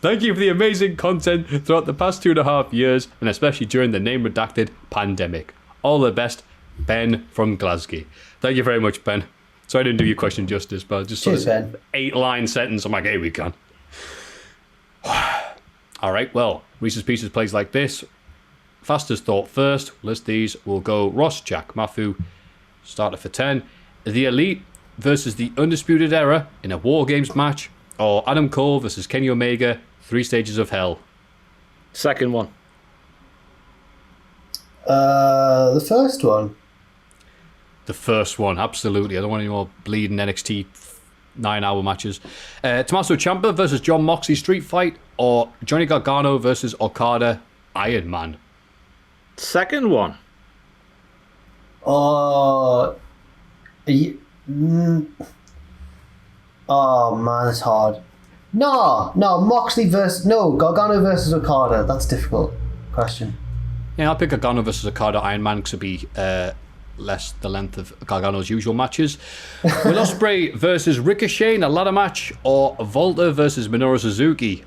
S2: Thank you for the amazing content throughout the past 2.5 years, and especially during the name redacted pandemic. All the best, Ben from Glasgow. Thank you very much, Ben. Sorry I didn't do your question justice, but just
S4: Cheers, Ben.
S2: 8-line sentence. I'm like, hey, we can. All right, well, Reese's Pieces plays like this. Fastest thought first. List these. We'll go Ross, Jack, Maffew. Starter for 10. The Elite versus the Undisputed Era in a War Games match. Or Adam Cole versus Kenny Omega, 3 Stages of Hell.
S3: Second one.
S4: The first one.
S2: The first one, absolutely. I don't want any more bleeding NXT 9-hour matches. Tommaso Ciampa versus Jon Moxley Street Fight, or Johnny Gargano versus Okada Iron Man.
S3: Second one.
S4: Oh, oh man, it's hard. No, Gargano versus Okada. That's a difficult question.
S2: Yeah, I'll pick Gargano versus Okada Iron Man because it'll be less the length of Gargano's usual matches. Will Ospreay versus Ricochet in a ladder match, or Volta versus Minoru Suzuki?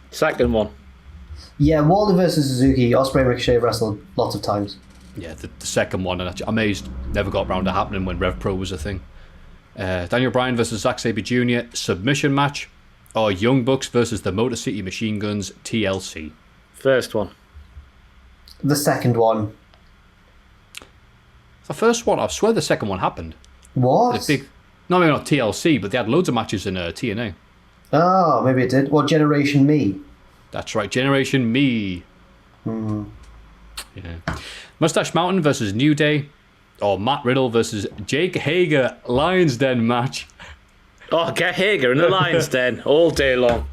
S3: Second one.
S4: Yeah, Walter versus Suzuki. Ospreay and Ricochet wrestled lots of times.
S2: Yeah, the second one, and I'm amazed never got around to happening when Rev Pro was a thing. Daniel Bryan versus Zack Sabre Jr. submission match, or Young Bucks versus the Motor City Machine Guns TLC.
S3: First one.
S4: The second one.
S2: The first one, I swear the second one happened.
S4: What?
S2: No, maybe not TLC, but they had loads of matches in TNA.
S4: Oh, maybe it did. What, Generation Me?
S2: That's right, Generation Me. Yeah. Mustache Mountain versus New Day, or Matt Riddle versus Jake Hager Lions Den match.
S3: Oh, get Hager in the Lions Den all day long.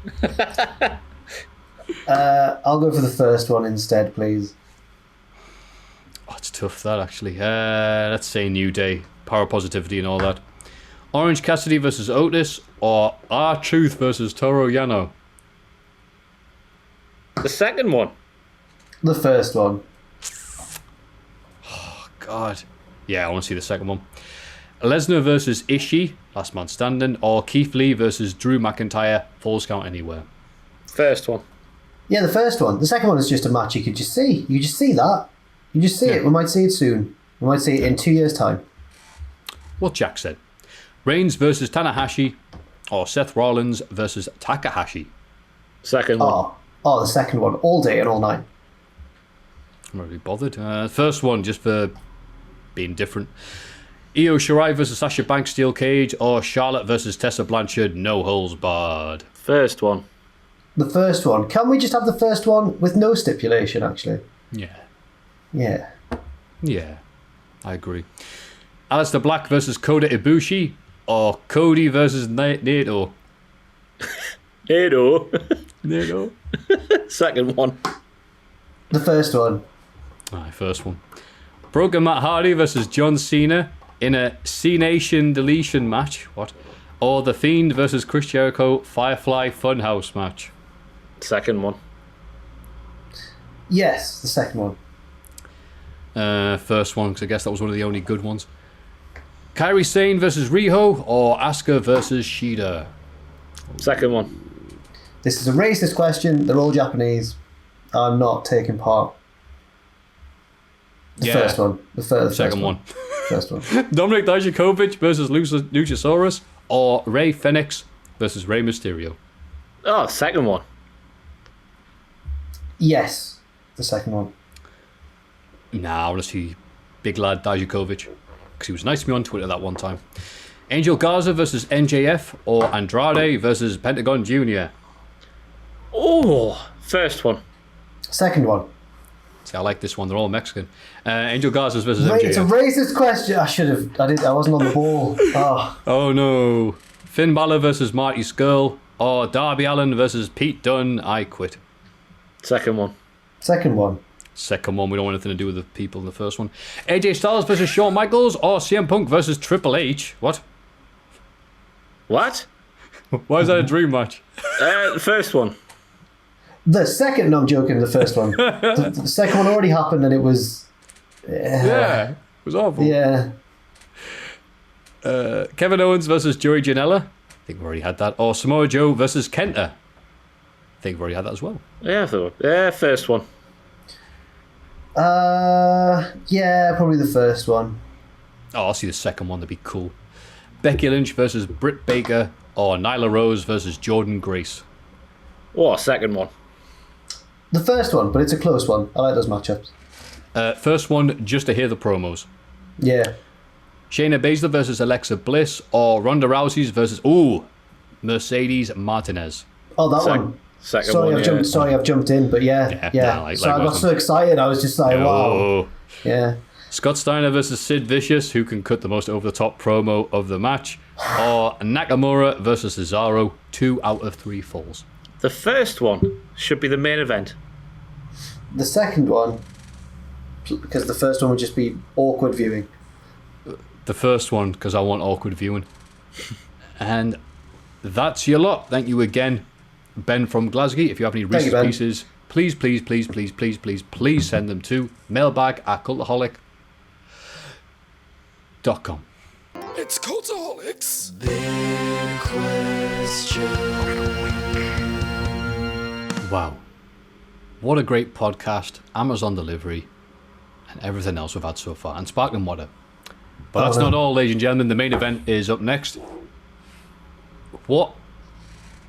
S4: I'll go for the first one instead, please.
S2: Oh, it's tough, that, actually. Let's say New Day. Power positivity and all that. Orange Cassidy versus Otis, or R-Truth versus Toru Yano.
S3: The second one.
S4: The first one.
S2: Oh, God. Yeah, I want to see the second one. Lesnar versus Ishii, last man standing, or Keith Lee versus Drew McIntyre, Falls Count Anywhere.
S3: First one.
S4: Yeah, the first one. The second one is just a match you could just see. You just see that. You just see it. We might see it soon. We might see it in 2 years' time.
S2: What Jack said. Reigns versus Tanahashi, or Seth Rollins versus Takahashi.
S3: Second one.
S4: Oh, the second one. All day and all night.
S2: I'm not really bothered. First one, just for being different. Io Shirai versus Sasha Banks Steel Cage, or Charlotte versus Tessa Blanchard No Holds Barred.
S3: First one.
S4: The first one. Can we just have the first one with no stipulation, actually?
S2: Yeah.
S4: Yeah.
S2: Yeah, I agree. Aleister Black versus Kota Ibushi, or Cody versus Naito.
S3: Naito. Second one.
S4: The first one.
S2: Alright, first one. Broken Matt Hardy versus John Cena in a C-Nation deletion match. What? Or The Fiend versus Chris Jericho Firefly Funhouse match.
S3: Second one.
S4: Yes, the second one.
S2: First one, because I guess that was one of the only good ones. Kyrie Sane versus Riho, or Asuka versus Shida.
S3: Second one.
S4: This is a racist question. They're all Japanese. I'm not taking part. The first one. The second one. First one.
S2: Dominic Dijakovic versus Luchasaurus, or Rey Fenix versus Rey Mysterio.
S3: Oh, second one.
S4: Yes, the second one.
S2: Nah, I want to see big lad Dijakovic, because he was nice to me on Twitter that one time. Angel Garza versus MJF, or Andrade versus Pentagon Jr.
S3: Oh, first one.
S4: Second one.
S2: See, I like this one. They're all Mexican. Angel Garza versus
S4: Wait,
S2: MJF.
S4: it's a racist question. I wasn't on the ball.
S2: Oh no. Finn Balor versus Marty Scurll, or Darby Allin versus Pete Dunne. I quit.
S3: Second one.
S4: Second one.
S2: Second one, we don't want anything to do with the people in the first one. AJ Styles versus Shawn Michaels, or CM Punk versus Triple H. What?
S3: What?
S2: Why is that a dream match?
S3: The first one.
S4: The second, no, I'm joking, the first one. the second one already happened and it was...
S2: Yeah, it was awful.
S4: Yeah.
S2: Kevin Owens versus Joey Janela. I think we already had that. Or Samoa Joe versus Kenta. think we've already had that as well.
S3: Yeah, first one.
S4: Yeah, probably the first one.
S2: Oh, I'll see the second one. That'd be cool. Becky Lynch versus Britt Baker, or Nyla Rose versus Jordynne Grace.
S3: Oh, second one.
S4: The first one, but it's a close one. I like those matchups.
S2: First one, just to hear the promos.
S4: Yeah.
S2: Shayna Baszler versus Alexa Bliss, or Ronda Rousey versus Mercedes Martinez.
S4: Oh, that one.
S3: Second
S4: Sorry, I've jumped in, but yeah. So I got so excited, I was just like, wow. Yeah.
S2: Scott Steiner versus Sid Vicious, who can cut the most over-the-top promo of the match, or Nakamura versus Cesaro, 2 out of 3 falls.
S3: The first one should be the main event.
S4: The second one, because the first one would just be awkward viewing.
S2: The first one, because I want awkward viewing. And that's your lot. Thank you again, Ben from Glasgow. If you have any Reese's Pieces, please send them to mailbag@cultaholic.com.
S1: It's Cultaholics.
S6: Big question.
S2: Wow. What a great podcast, Amazon delivery, and everything else we've had so far, and sparkling water. But that's not all, ladies and gentlemen. The main event is up next. What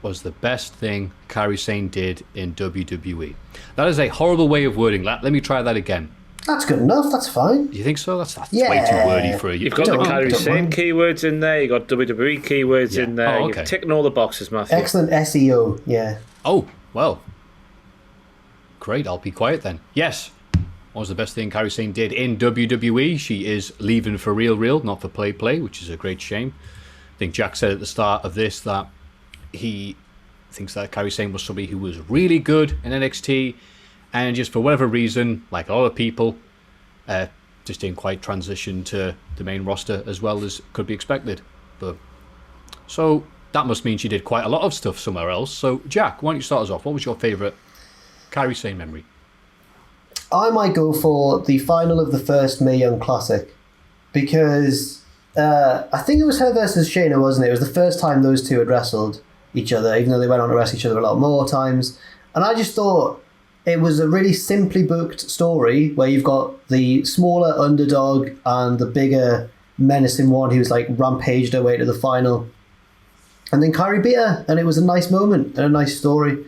S2: was the best thing Kairi Sane did in WWE? That is a horrible way of wording that. Let me try that again.
S4: That's good enough. That's fine.
S2: You think so? That's way too wordy for you.
S3: You've got the Kairi Sane keywords in there. You've got WWE keywords in there.
S2: Oh, okay.
S3: You've ticking all the boxes, Maffew.
S4: Excellent SEO. Yeah.
S2: Oh, well. Great. I'll be quiet then. Yes. What was the best thing Kairi Sane did in WWE? She is leaving for real, not for play, which is a great shame. I think Jack said at the start of this that he thinks that Kairi Sane was somebody who was really good in NXT, and just for whatever reason, like a lot of people, just didn't quite transition to the main roster as well as could be expected. But so that must mean she did quite a lot of stuff somewhere else. So Jack, why don't you start us off? What was your favourite Kairi Sane memory?
S4: I might go for the final of the first Mae Young Classic, because I think it was her versus Shayna, wasn't it? It was the first time those two had wrestled each other, even though they went on to wrestle each other a lot more times. And I just thought it was a really simply booked story where you've got the smaller underdog and the bigger menacing one who's like rampaged her way to the final. And then Kairi beat her, and it was a nice moment and a nice story.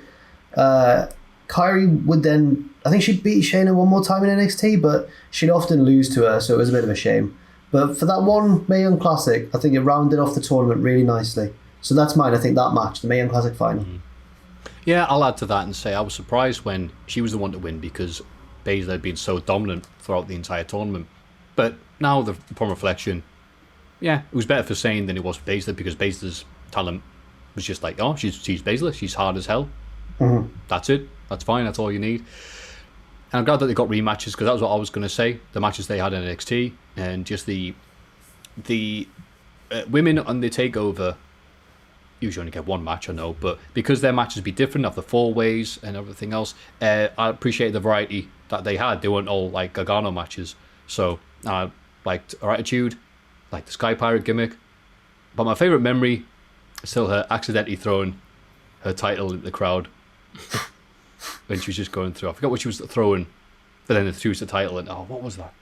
S4: Kairi would then, I think she'd beat Shayna one more time in NXT, but she'd often lose to her, so it was a bit of a shame. But for that one Mae Young Classic, I think it rounded off the tournament really nicely. So that's mine, I think, that match, the Mae Young Classic final. Mm-hmm. Yeah,
S2: I'll add to that and say I was surprised when she was the one to win, because Baszler had been so dominant throughout the entire tournament. But now, upon reflection, yeah, it was better for Sane than it was for Baszler, because Baszler's talent was just like, oh, she's Baszler, she's hard as hell. Mm-hmm. That's it. That's fine. That's all you need. And I'm glad that they got rematches, because that was what I was going to say. The matches they had in NXT, and just the women on the takeover usually only get one match, I know, but because their matches be different, of the 4-ways and everything else, I appreciate the variety that they had. They weren't all like Gargano matches. So I liked her attitude, like the Sky Pirate gimmick. But my favourite memory is still her accidentally throwing her title in the crowd when she was just going through. I forgot what she was throwing, but then she threw the title, and what was that?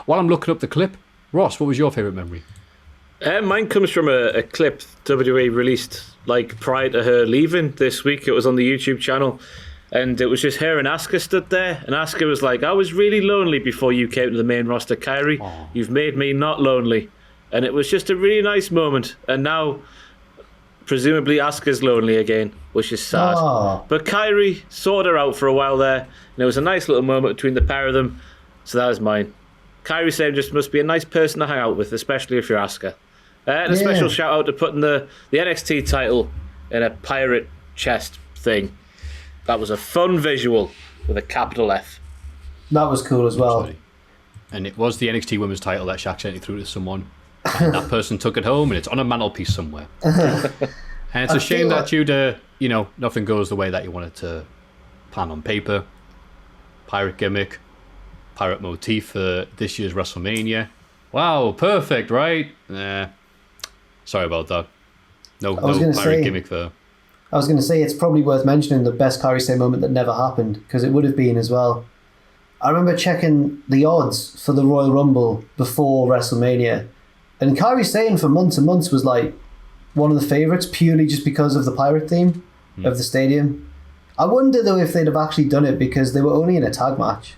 S2: While I'm looking up the clip, Ross, what was your favourite memory?
S3: Mine comes from a clip WWE released like prior to her leaving this week. It was on the YouTube channel, and it was just her and Asuka stood there, and Asuka was like, I was really lonely before you came to the main roster, Kairi. Aww. You've made me not lonely. And it was just a really nice moment. And now, presumably, Asuka's lonely again, which is sad. Aww. But Kairi sorted her out for a while there, and it was a nice little moment between the pair of them. So that was mine. Kairi Sane just must be a nice person to hang out with, especially if you're Asuka. And a special shout out to putting the NXT title in a pirate chest thing. That was a fun visual with a capital F. That was cool as well.
S2: And it was the NXT Women's title that she accidentally threw to someone. And that person took it home, and it's on a mantelpiece somewhere. And it's a shame that nothing goes the way that you want it to plan on paper. Pirate gimmick, pirate motif for this year's WrestleMania. Wow, perfect, right? Sorry about that. No pirate gimmick there.
S4: I was going to say it's probably worth mentioning the best Kyrie Sane moment that never happened, because it would have been as well. I remember checking the odds for the Royal Rumble before WrestleMania, and Kyrie Sane for months and months was like one of the favourites purely just because of the pirate theme of the stadium. I wonder though if they'd have actually done it, because they were only in a tag match.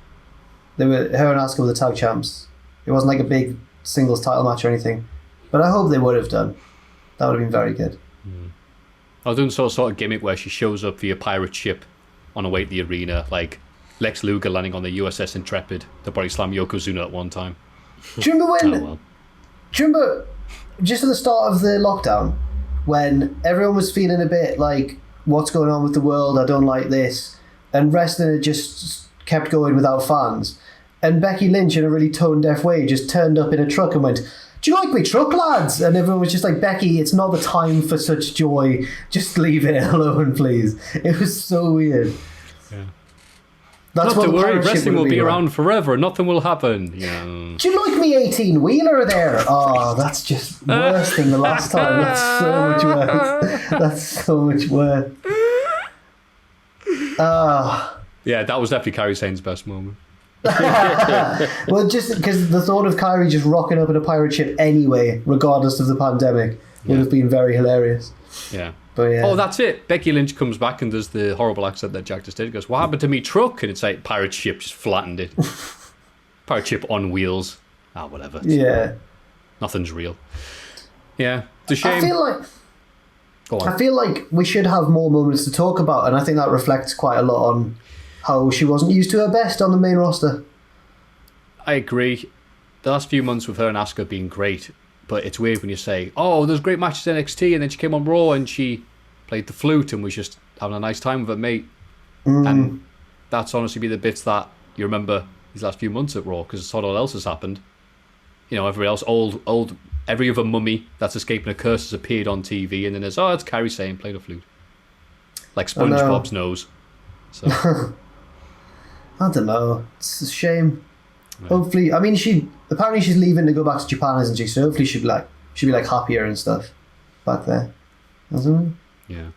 S4: Her and Asuka were the tag champs. It wasn't like a big singles title match or anything. But I hope they would have done. That would have been very good.
S2: I was doing sort of gimmick where she shows up via pirate ship on her way to the arena, like Lex Luger landing on the USS Intrepid to body slam Yokozuna at one time.
S4: Do you remember do you remember just at the start of the lockdown when everyone was feeling a bit like, what's going on with the world? I don't like this. And wrestling had just kept going without fans. And Becky Lynch, in a really tone-deaf way, just turned up in a truck and went, "Do you like me truck, lads?" And everyone was just like, "Becky, it's not the time for such joy. Just leave it alone, please." It was so weird.
S2: Yeah.
S4: That's
S2: not to worry, wrestling will be around forever. Nothing will happen. Yeah.
S4: Do you like me 18-wheeler there? Oh, that's just worse than the last time. That's so much worse. That's so much worse.
S2: Yeah, that was definitely Kyrie Sane's best moment.
S4: Well, just because the thought of Kyrie just rocking up in a pirate ship anyway, regardless of the pandemic, would have been very hilarious.
S2: Yeah.
S4: But yeah.
S2: Oh, that's it. Becky Lynch comes back and does the horrible accent that Jack just did. Goes, "What happened to me truck?" And it's like pirate ship just flattened it. Pirate ship on wheels. Whatever.
S4: Yeah.
S2: Nothing's real. Yeah. It's a shame.
S4: I feel like we should have more moments to talk about, and I think that reflects quite a lot on how she wasn't used to her best on the main roster.
S2: I agree. The last few months with her and Asuka being great, but it's weird when you say, "Oh, there's great matches in NXT," and then she came on Raw and she played the flute and was just having a nice time with her mate. And that's honestly be the bits that you remember these last few months at Raw, because all else has happened. You know, everybody else, every other mummy that's escaping a curse has appeared on TV, and then there's, it's Kairi Sane playing a flute. Like SpongeBob's nose. So
S4: I don't know. It's a shame. Yeah. Hopefully, I mean, apparently she's leaving to go back to Japan, isn't she? So hopefully she'll be like happier and stuff back there. Isn't it?
S2: Yeah.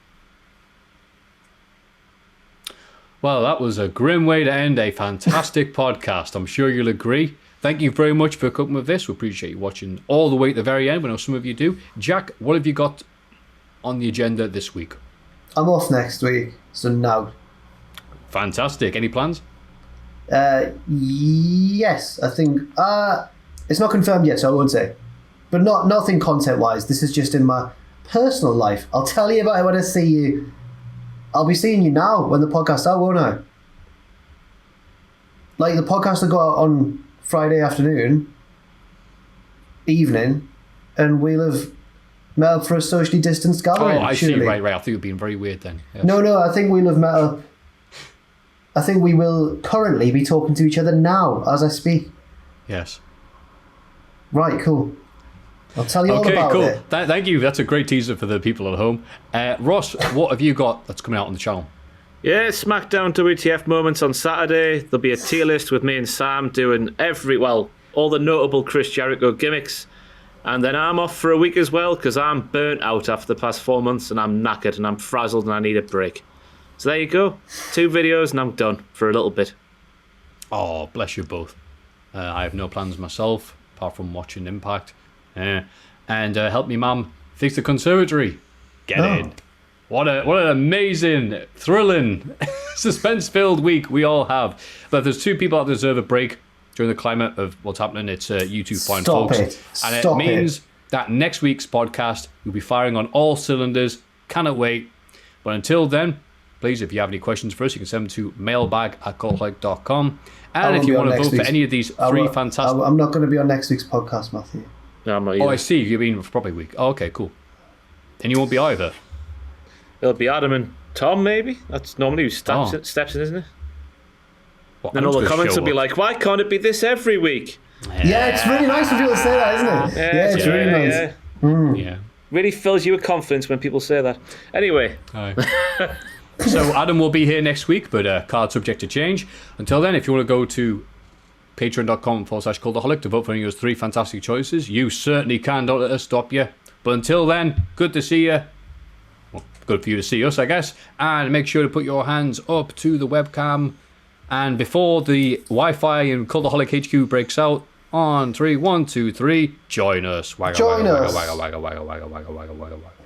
S2: Well, that was a grim way to end a fantastic podcast. I'm sure you'll agree. Thank you very much for coming with this. We appreciate you watching all the way to the very end. We know some of you do. Jack, what have you got on the agenda this week?
S4: I'm off next week, so no.
S2: Fantastic. Any plans?
S4: Yes, I think it's not confirmed yet, so I won't say. But nothing content-wise. This is just in my personal life. I'll tell you about it when I see you. I'll be seeing you now when the podcast's out, won't I? Like, the podcast will go out on Friday evening, and we'll have met up for a socially distanced gathering.
S2: Oh, I
S4: surely.
S2: see. Right. I think you're being very weird then. Yes.
S4: No, I think we'll have met up. I think we will currently be talking to each other now as I speak.
S2: Yes.
S4: Right, cool. I'll tell you all about
S2: cool.
S4: it.
S2: Thank you. That's a great teaser for the people at home. Ross, what have you got that's coming out on the channel?
S3: Yeah, SmackDown WTF moments on Saturday. There'll be a tier list with me and Sam doing all the notable Chris Jericho gimmicks. And then I'm off for a week as well, because I'm burnt out after the past 4 months and I'm knackered and I'm frazzled and I need a break. So there you go. 2 videos and I'm done for a little bit.
S2: Oh, bless you both. I have no plans myself, apart from watching Impact. And help me, Mum, fix the conservatory. Get in. What an amazing, thrilling, suspense-filled week we all have. But there's 2 people that deserve a break during the climate of what's happening. It's you 2 fine folks. And it means that next week's podcast will be firing on all cylinders. Cannot wait. But until then, please, if you have any questions for us, you can send them to mailbag@cultaholic.com. And if you want to vote for any of these 3 fantastic...
S4: I'm not going to be on next week's podcast, Maffew.
S3: No, I'm not either.
S2: Oh, I see. You mean for probably a week. Oh, okay, cool. And you won't be either.
S3: It'll be Adam and Tom, maybe. That's normally who steps in, isn't it?
S2: Well,
S3: and all the comments will be like, "Why can't it be this every week?"
S4: Yeah, it's really nice for people to say that, isn't it? Yeah, it's really nice.
S2: Yeah.
S3: Really fills you with confidence when people say that. Anyway.
S2: So Adam will be here next week, but card subject to change. Until then, if you want to go to patreon.com/Cultaholic to vote for any of those 3 fantastic choices, you certainly can. Don't let us stop you. But until then, good to see you. Well, good for you to see us, I guess. And make sure to put your hands up to the webcam. And before the Wi-Fi in Cultaholic HQ breaks out, on 3, 1, 2, 3, join us.
S4: Join us.
S2: Wagga, wagga, wagga, wagga, wagga, wagga, wagga, wagga, wagga.